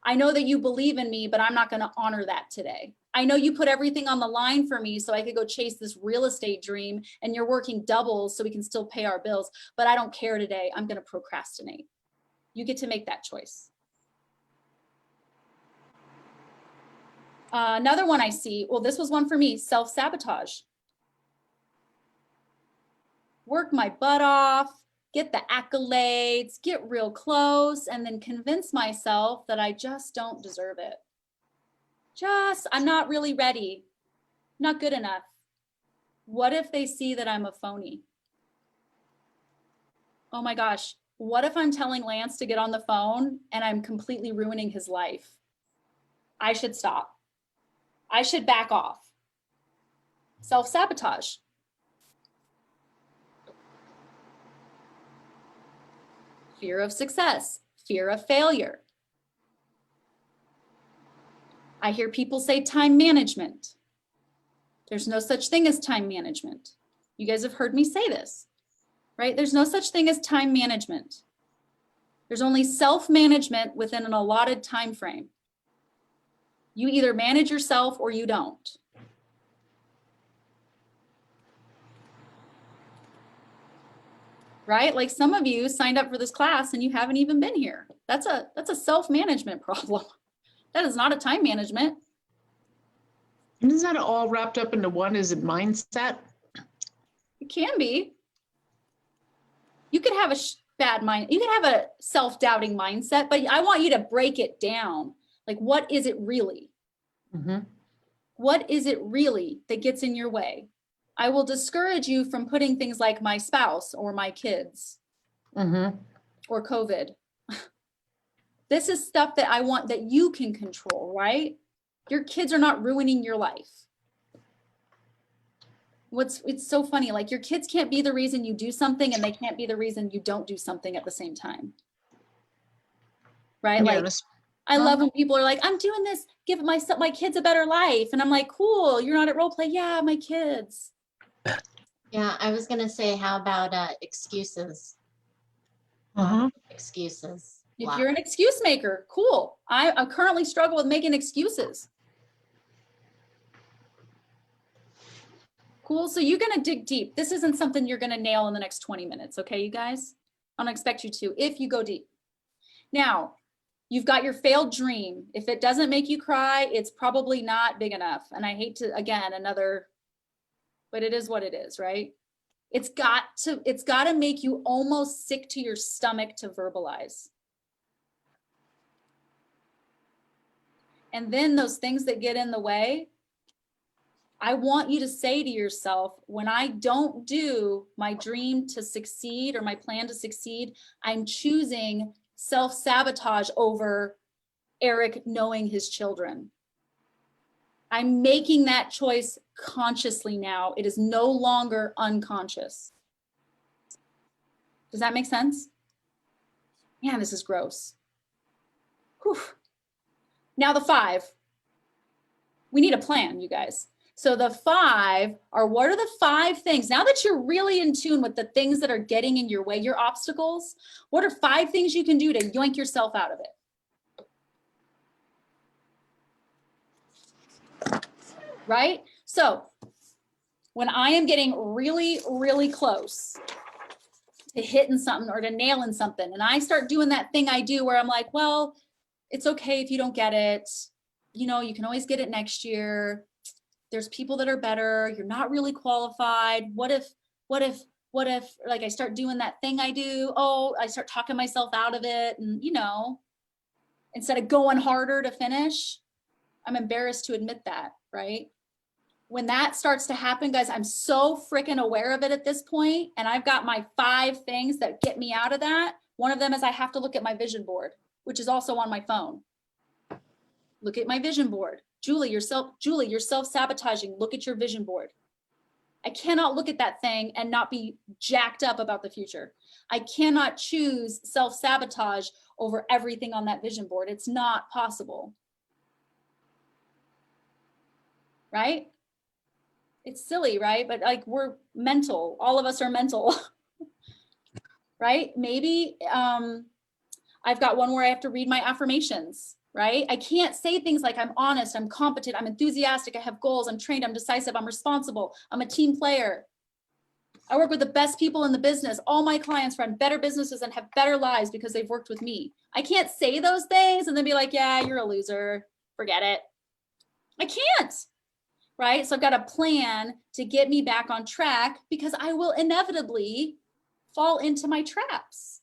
I know that you believe in me, but I'm not going to honor that today. I know you put everything on the line for me so I could go chase this real estate dream, and you're working doubles so we can still pay our bills, but I don't care today. I'm going to procrastinate. You get to make that choice. Another one I see, well, this was one for me, self-sabotage. Work my butt off, get the accolades, get real close, and then convince myself that I just don't deserve it. I'm not really ready, not good enough. What if they see that I'm a phony? Oh my gosh, what if I'm telling Lance to get on the phone and I'm completely ruining his life? I should stop. I should back off. Self-sabotage. Fear of success, fear of failure. I hear people say time management. There's no such thing as time management. You guys have heard me say this, right? There's no such thing as time management. There's only self-management within an allotted time frame. You either manage yourself or you don't. right? Like some of you signed up for this class and you haven't even been here. That's a self-management problem. That is not a time management. Isn't that all wrapped up into one? Is it mindset? It can be. You could have a bad mind. You could have a self-doubting mindset, but I want you to break it down. Like, what is it really? Mm-hmm. What is it really that gets in your way? I will discourage you from putting things like my spouse or my kids or COVID. This is stuff that I want that you can control, right? Your kids are not ruining your life. It's so funny, like your kids can't be the reason you do something and they can't be the reason you don't do something at the same time. Right? Yeah, Like I love when people are like, I'm doing this, give my kids a better life. And I'm like, cool, you're not at role play. Yeah, my kids. Yeah, I was gonna say, how about excuses? Excuses. If Wow. you're an excuse maker, cool. I currently struggle with making excuses. Cool, so you're gonna dig deep. This isn't something you're gonna nail in the next 20 minutes, okay, you guys? I don't expect you to, if you go deep. Now, you've got your failed dream. If it doesn't make you cry, it's probably not big enough. And I hate to, again, but it is what it is, right? It's got to make you almost sick to your stomach to verbalize. And then those things that get in the way, I want you to say to yourself, when I don't do my dream to succeed or my plan to succeed, I'm choosing self-sabotage over Eric knowing his children. I'm making that choice consciously now. It is no longer unconscious. Does that make sense? Man, this is gross. Whew. Now the 5. We need a plan, you guys. So the 5 are, what are the 5 things? Now that you're really in tune with the things that are getting in your way, your obstacles, what are 5 things you can do to yoink yourself out of it? Right? So when I am getting really, really close to hitting something or to nailing something, and I start doing that thing I do where I'm like, well, it's okay if you don't get it. You know, you can always get it next year. There's people that are better. You're not really qualified. What if, like I start doing that thing I do? Oh, I start talking myself out of it. And, you know, instead of going harder to finish, I'm embarrassed to admit that, right? When that starts to happen, guys, I'm so freaking aware of it at this point, and I've got my 5 things that get me out of that. One of them is I have to look at my vision board, which is also on my phone. Look at my vision board. Julie, you're self-sabotaging. Look at your vision board. I cannot look at that thing and not be jacked up about the future. I cannot choose self-sabotage over everything on that vision board. It's not possible. Right? It's silly, right? But like, we're mental. All of us are mental. Right? Maybe I've got one where I have to read my affirmations. Right? I can't say things like I'm honest, I'm competent, I'm enthusiastic, I have goals, I'm trained, I'm decisive, I'm responsible, I'm a team player. I work with the best people in the business. All my clients run better businesses and have better lives because they've worked with me. I can't say those things and then be like, yeah, you're a loser, forget it. I can't, right? So I've got a plan to get me back on track because I will inevitably fall into my traps.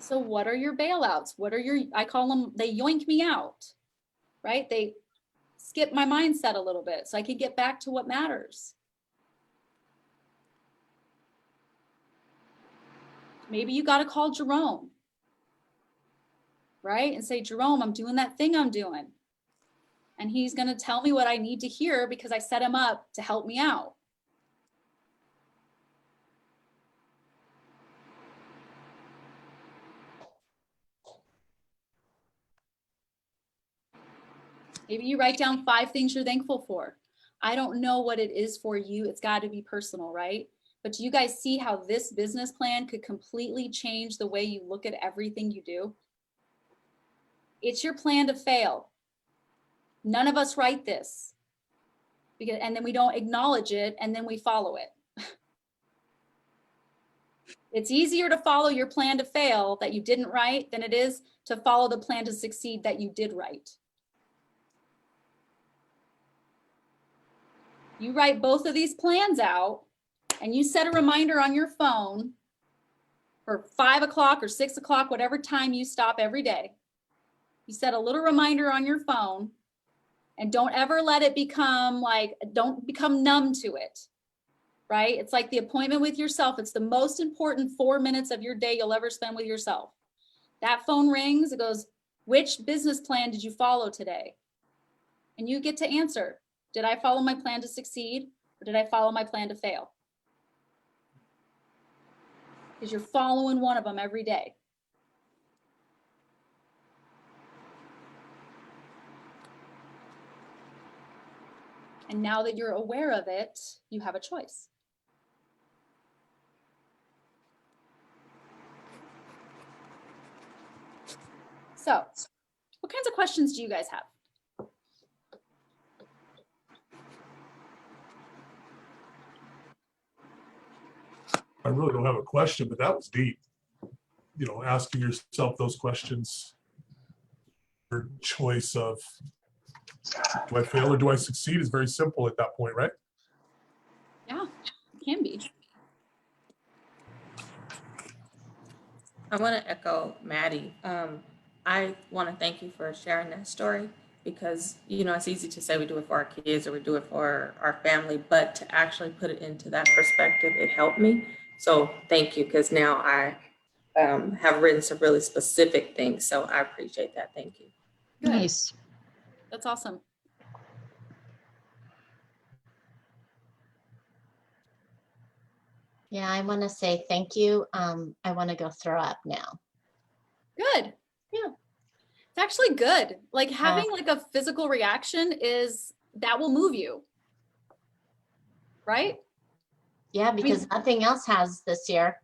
So what are your bailouts? What are your, I call them, they yoink me out, right? They skip my mindset a little bit so I can get back to what matters. Maybe you got to call Jerome, right? And say, Jerome, I'm doing that thing I'm doing. And he's going to tell me what I need to hear because I set him up to help me out. Maybe you write down 5 things you're thankful for. I don't know what it is for you. It's got to be personal, right? But do you guys see how this business plan could completely change the way you look at everything you do? It's your plan to fail. None of us write this. and then we don't acknowledge it, and then we follow it. It's easier to follow your plan to fail that you didn't write than it is to follow the plan to succeed that you did write. You write both of these plans out and you set a reminder on your phone for 5 o'clock or 6 o'clock, whatever time you stop every day. You set a little reminder on your phone, and don't ever let it become like, don't become numb to it, right? It's like the appointment with yourself. It's the most important 4 minutes of your day you'll ever spend with yourself. That phone rings, it goes, which business plan did you follow today? And you get to answer, did I follow my plan to succeed, or did I follow my plan to fail? Because you're following one of them every day. And now that you're aware of it, you have a choice. So, what kinds of questions do you guys have? I really don't have a question, but that was deep. You know, asking yourself those questions. Your choice of, do I fail or do I succeed, is very simple at that point, right? Yeah, it can be. I want to echo Maddie. I want to thank you for sharing that story, because, you know, it's easy to say we do it for our kids or we do it for our family, but to actually put it into that perspective, it helped me. So thank you, because now I have written some really specific things. So I appreciate that. Thank you. Good. Nice. That's awesome. Yeah, I want to say thank you. I want to go throw up now. Good. Yeah. It's actually good. Like having like a physical reaction that will move you. Right? Yeah, because nothing else has this year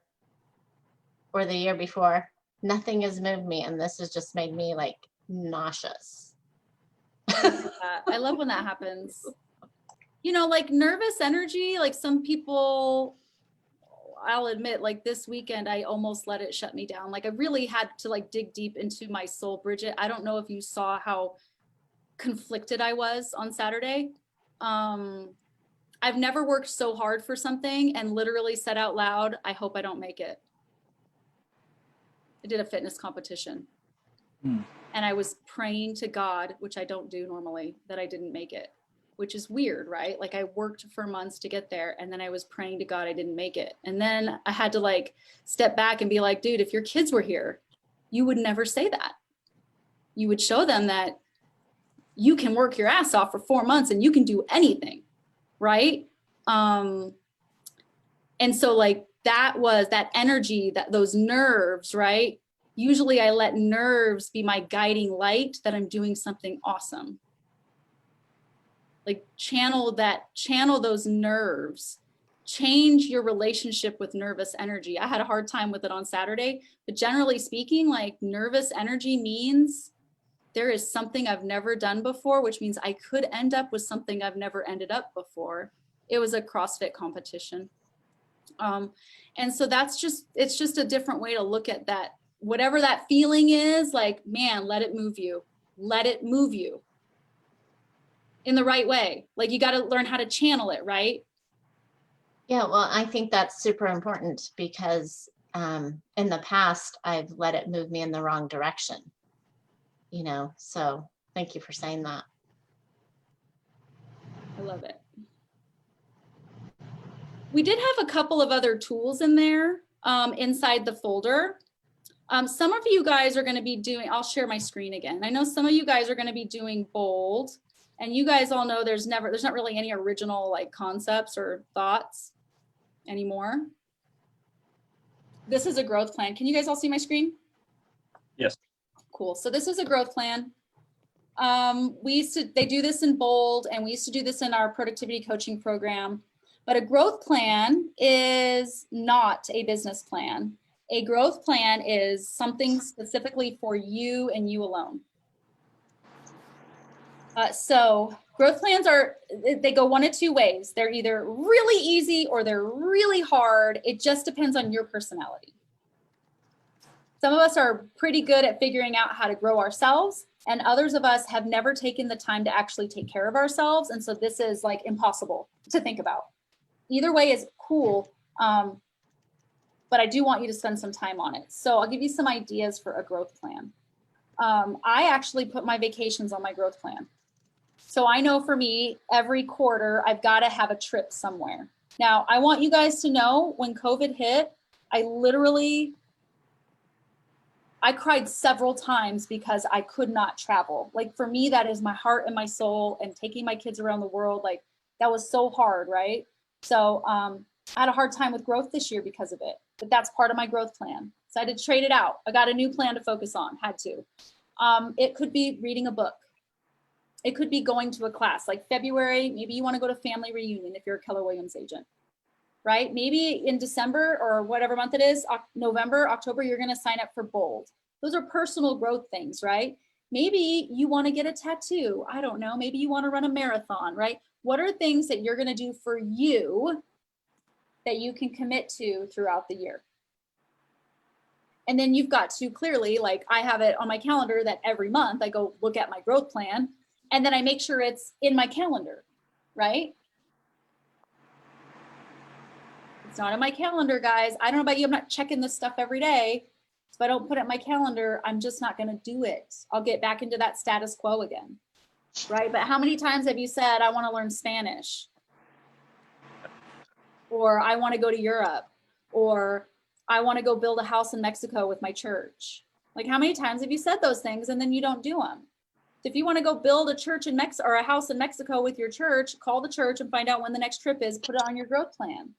or the year before. Nothing has moved me, and this has just made me like nauseous. I love when that happens. You know, like nervous energy, like some people, I'll admit, like this weekend, I almost let it shut me down. Like I really had to like dig deep into my soul. Bridget, I don't know if you saw how conflicted I was on Saturday. I've never worked so hard for something and literally said out loud, I hope I don't make it. I did a fitness competition. And I was praying to God, which I don't do normally, that I didn't make it, which is weird, right? Like I worked for months to get there, and then I was praying to God I didn't make it. And then I had to like step back and be like, dude, if your kids were here, you would never say that. You would show them that you can work your ass off for 4 months and you can do anything, right? And so like that was that energy, that those nerves, right? Usually I let nerves be my guiding light that I'm doing something awesome. Like channel those nerves, change your relationship with nervous energy. I had a hard time with it on Saturday, but generally speaking, like nervous energy means there is something I've never done before, which means I could end up with something I've never ended up before. It was a CrossFit competition. And so it's just a different way to look at that. Whatever that feeling is, like, man, let it move you. Let it move you in the right way. Like you got to learn how to channel it, right? Yeah, well, I think that's super important because in the past, I've let it move me in the wrong direction. You know, so thank you for saying that. I love it. We did have a couple of other tools in there inside the folder. Some of you guys are going to be doing, I'll share my screen again. I know some of you guys are going to be doing bold, and you guys all know there's not really any original like concepts or thoughts anymore. This is a growth plan. Can you guys all see my screen? Yes. Cool. So this is a growth plan. They do this in bold, and we used to do this in our productivity coaching program. But a growth plan is not a business plan. A growth plan is something specifically for you and you alone. So Growth plans they go one of two ways. They're either really easy or they're really hard. It just depends on your personality. Some of us are pretty good at figuring out how to grow ourselves, and others of us have never taken the time to actually take care of ourselves. And so this is like impossible to think about. Either way is cool, but I do want you to spend some time on it. So I'll give you some ideas for a growth plan. I actually put my vacations on my growth plan. So I know for me, every quarter, I've got to have a trip somewhere. Now, I want you guys to know when COVID hit, I cried several times because I could not travel. Like for me, that is my heart and my soul, and taking my kids around the world, like that was so hard, right? So I had a hard time with growth this year because of it, but that's part of my growth plan. So I had to trade it out. I got a new plan to focus on, had to. It could be reading a book. It could be going to a class. Like February, maybe you want to go to family reunion if you're a Keller Williams agent, right? Maybe in December or whatever month it is, November, October, you're going to sign up for Bold. Those are personal growth things, right? Maybe you want to get a tattoo. I don't know. Maybe you want to run a marathon, right? What are things that you're going to do for you that you can commit to throughout the year? And then you've got to clearly, like I have it on my calendar that every month I go look at my growth plan, and then I make sure it's in my calendar, right? It's not in my calendar, guys. I don't know about you, I'm not checking this stuff every day. If I don't put it in my calendar, I'm just not gonna do it. I'll get back into that status quo again, right? But how many times have you said, I wanna learn Spanish? Or I wanna go to Europe? Or I wanna go build a house in Mexico with my church? Like how many times have you said those things and then you don't do them? If you want to go build a church in Mexico or a house in Mexico with your church, call the church and find out when the next trip is, put it on your growth plan.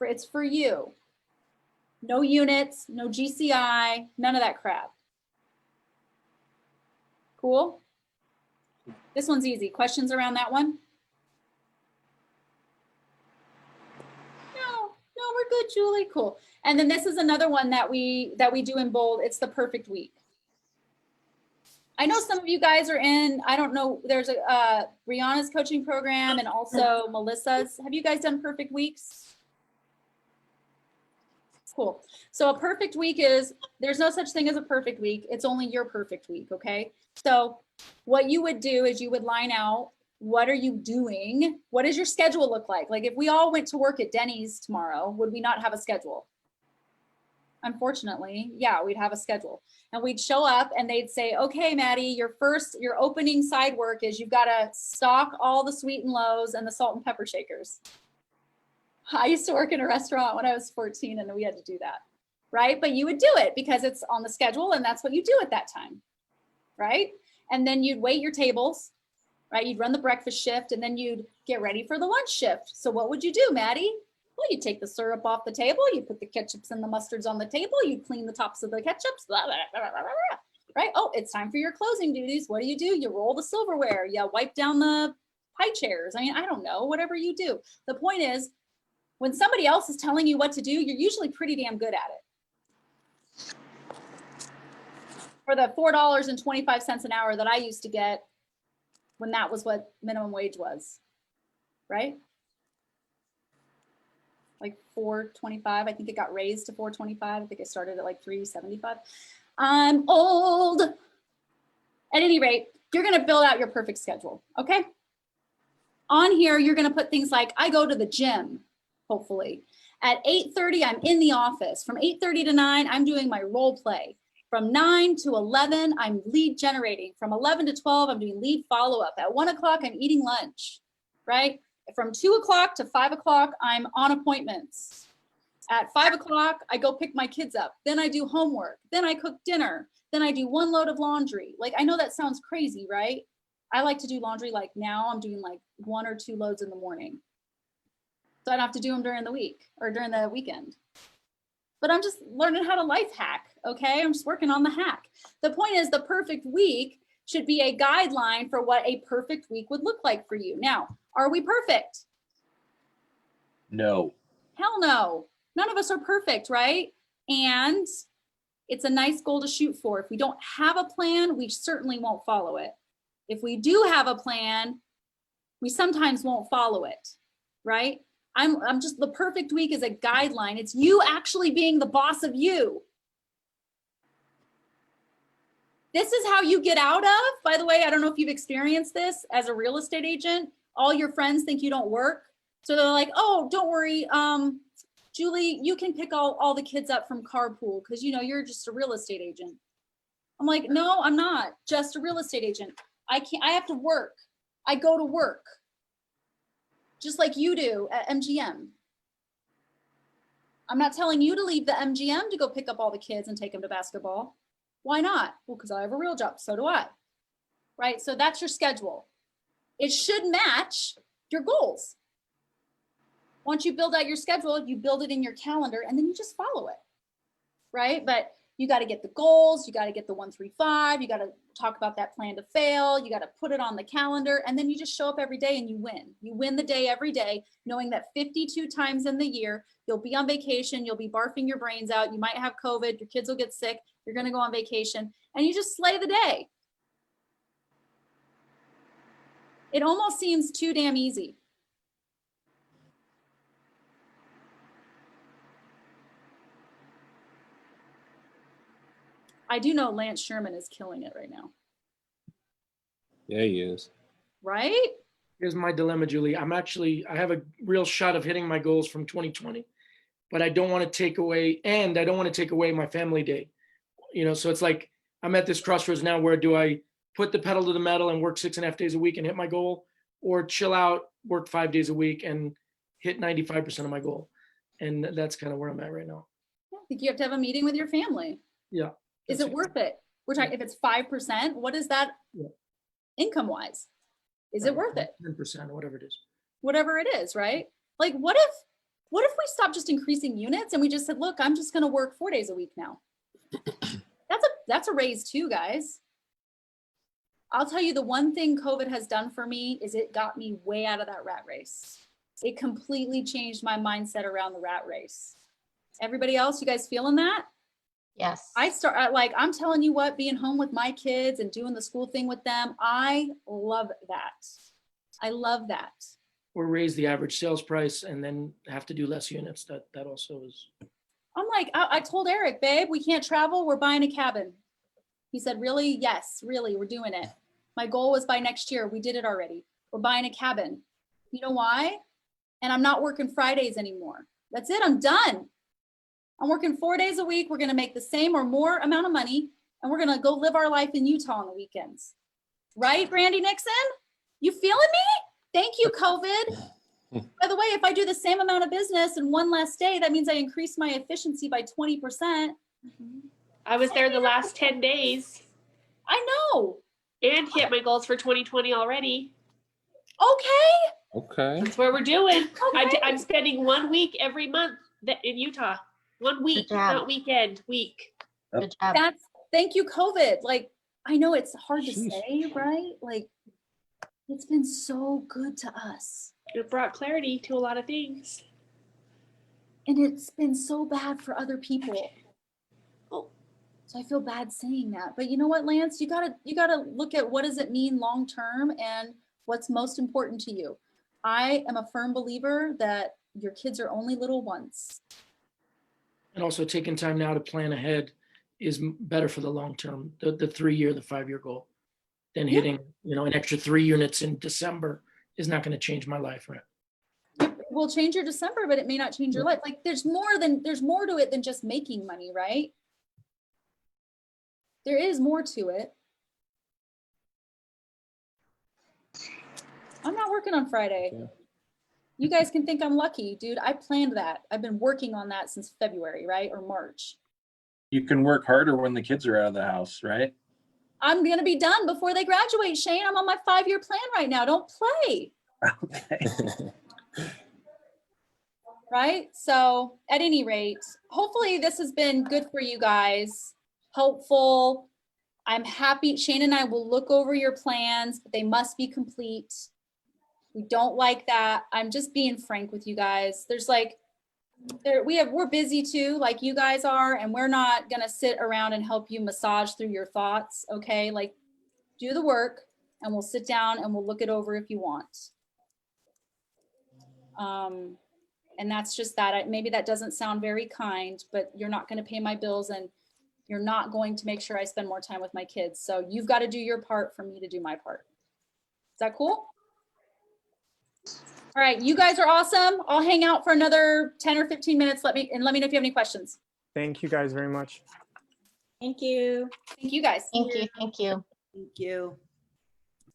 It's for you. No units, no GCI, none of that crap. Cool? This one's easy. Questions around that one? No, we're good, Julie. Cool. And then this is another one that we do in Bold. It's the perfect week. I know some of you guys are in, I don't know, there's a Brianna's coaching program and also Melissa's. Have you guys done perfect weeks? Cool. So a perfect week is, there's no such thing as a perfect week. It's only your perfect week, okay? So what you would do is you would line out, what are you doing? What does your schedule look like? Like if we all went to work at Denny's tomorrow, would we not have a schedule? Unfortunately, yeah, we'd have a schedule, and we'd show up and they'd say, okay, Maddie, your opening side work is you've got to stock all the sweet and lows and the salt and pepper shakers. I used to work in a restaurant when I was 14 and we had to do that, right? But you would do it because it's on the schedule and that's what you do at that time, right? And then you'd wait your tables, right? You'd run the breakfast shift and then you'd get ready for the lunch shift. So what would you do, Maddie? Well, you take the syrup off the table, you put the ketchups and the mustards on the table, you clean the tops of the ketchups, blah, blah, blah, blah, blah, blah, right? Oh, it's time for your closing duties. What do? You roll the silverware, you wipe down the high chairs. I mean, I don't know, whatever you do. The point is, when somebody else is telling you what to do, you're usually pretty damn good at it. For the $4.25 an hour that I used to get when that was what minimum wage was, right? Like $4.25. I think it got raised to $4.25. I think it started at like $3.75. I'm old. At any rate, you're going to build out your perfect schedule. Okay. On here, you're going to put things like, I go to the gym, hopefully. At 8:30, I'm in the office. From 8:30 to 9, I'm doing my role play. From 9 to 11, I'm lead generating. From 11 to 12, I'm doing lead follow-up. At 1 o'clock, I'm eating lunch, right? From 2 o'clock to 5 o'clock, I'm on appointments. At 5 o'clock, I go pick my kids up. Then I do homework. Then I cook dinner. Then I do one load of laundry. Like, I know that sounds crazy, right? I like to do laundry like now. I'm doing like 1 or 2 loads in the morning. So I don't have to do them during the week or during the weekend. But I'm just learning how to life hack, okay? I'm just working on the hack. The point is, the perfect week should be a guideline for what a perfect week would look like for you. Now, are we perfect? No. Hell no. None of us are perfect, right? And it's a nice goal to shoot for. If we don't have a plan, we certainly won't follow it. If we do have a plan, we sometimes won't follow it, right? I'm just, the perfect week is a guideline. It's you actually being the boss of you. This is how you get out of, by the way, I don't know if you've experienced this as a real estate agent. All your friends think you don't work. So they're like, oh, don't worry. Julie, you can pick all the kids up from carpool because you know you're just a real estate agent. I'm like, no, I'm not just a real estate agent. I have to work. I go to work. Just like you do at MGM. I'm not telling you to leave the MGM to go pick up all the kids and take them to basketball. Why not? Well, because I have a real job, so do I. Right? So that's your schedule. It should match your goals. Once you build out your schedule, you build it in your calendar and then you just follow it. Right? But you got to get the goals, you got to get the 1, 3, 5, you got to talk about that plan to fail, you got to put it on the calendar, and then you just show up every day and you win. You win the day every day, knowing that 52 times in the year, you'll be on vacation, you'll be barfing your brains out, you might have COVID, your kids will get sick, you're going to go on vacation, and you just slay the day. It almost seems too damn easy. I do know Lance Sherman is killing it right now. Yeah, he is. Right? Here's my dilemma, Julie. I have a real shot of hitting my goals from 2020, but I don't want to take away, my family day. You know, so it's like, I'm at this crossroads now where do I put the pedal to the metal and work 6.5 days a week and hit my goal, or chill out, work 5 days a week and hit 95% of my goal. And that's kind of where I'm at right now. I think you have to have a meeting with your family. Yeah. Is it worth it? We're talking, if it's 5%, what is that income wise? Is it worth it? 10% or whatever it is. Whatever it is, right? Like what if we stopped just increasing units and we just said, look, I'm just gonna work 4 days a week now. That's a raise too, guys. I'll tell you the one thing COVID has done for me is it got me way out of that rat race. It completely changed my mindset around the rat race. Everybody else, you guys feeling that? Yes. I'm telling you what, being home with my kids and doing the school thing with them, I love that. I love that. Or raise the average sales price and then have to do less units. That also is. I'm like, I told Eric, babe, we can't travel. We're buying a cabin. He said, really? Yes, really, we're doing it. My goal was by next year. We did it already. We're buying a cabin. You know why? And I'm not working Fridays anymore. That's it. I'm done. I'm working 4 days a week. We're going to make the same or more amount of money. And we're going to go live our life in Utah on the weekends. Right, Brandy Nixon? You feeling me? Thank you, COVID. By the way, if I do the same amount of business in one less day, that means I increase my efficiency by 20%. I was there the last 10 days. I know. And hit my goals for 2020 already. Okay. That's what we're doing. Okay. I'm spending 1 week every month in Utah. 1 week, not weekend, week. Good job. Thank you, COVID. Like, I know it's hard to say, right? Like, it's been so good to us. It brought clarity to a lot of things. And it's been so bad for other people. So I feel bad saying that. But you know what, Lance? You gotta look at what does it mean long term and what's most important to you. I am a firm believer that your kids are only little once. And also taking time now to plan ahead is better for the long term, the 3-year, the 5-year goal, than hitting, an extra 3 units in December is not going to change my life, right? It will change your December, but it may not change your life. Like there's more to it than just making money, right? There is more to it. I'm not working on Friday. Yeah. You guys can think I'm lucky, dude. I planned that. I've been working on that since February, right? Or March. You can work harder when the kids are out of the house, right? I'm going to be done before they graduate, Shane. I'm on my 5-year plan right now. Don't play. Okay. Right? So at any rate, hopefully this has been good for you guys. Helpful. I'm happy. Shane and I will look over your plans, but they must be complete. We don't like that. I'm just being frank with you guys. We're busy too, like you guys are, and we're not gonna sit around and help you massage through your thoughts. Okay, like do the work. and we'll sit down and we'll look it over if you want. And that's just that. Maybe that doesn't sound very kind, but you're not going to pay my bills and you're not going to make sure I spend more time with my kids. So you've got to do your part for me to do my part. Is that cool? All right, you guys are awesome. I'll hang out for another 10 or 15 minutes. Let me know if you have any questions. Thank you guys very much. Thank you. Thank you guys. Thank you, thank you. Thank you.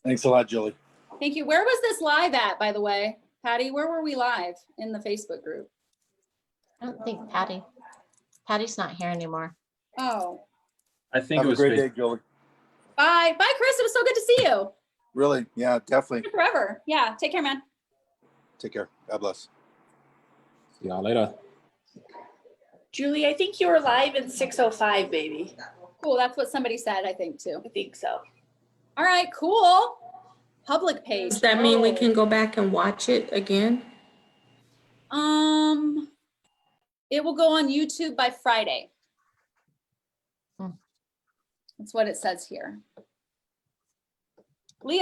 Thanks a lot, Julie. Thank you. Where was this live at, by the way? Patty, where were we live? In the Facebook group? I don't think Patty's not here anymore. Oh, I think Have it a was great Facebook. day, Julie. bye. Bye, Chris. It was so good to see you. Really? Yeah, definitely. Forever. Yeah, take care, man. Take care. God bless. See y'all later. Julie, I think you were live in 6:05, baby. Cool. That's what somebody said, I think, too. I think so. All right, cool. Public page. Does that mean we Oh. can go back and watch it again? It will go on YouTube by Friday. Hmm. That's what it says here. Leah.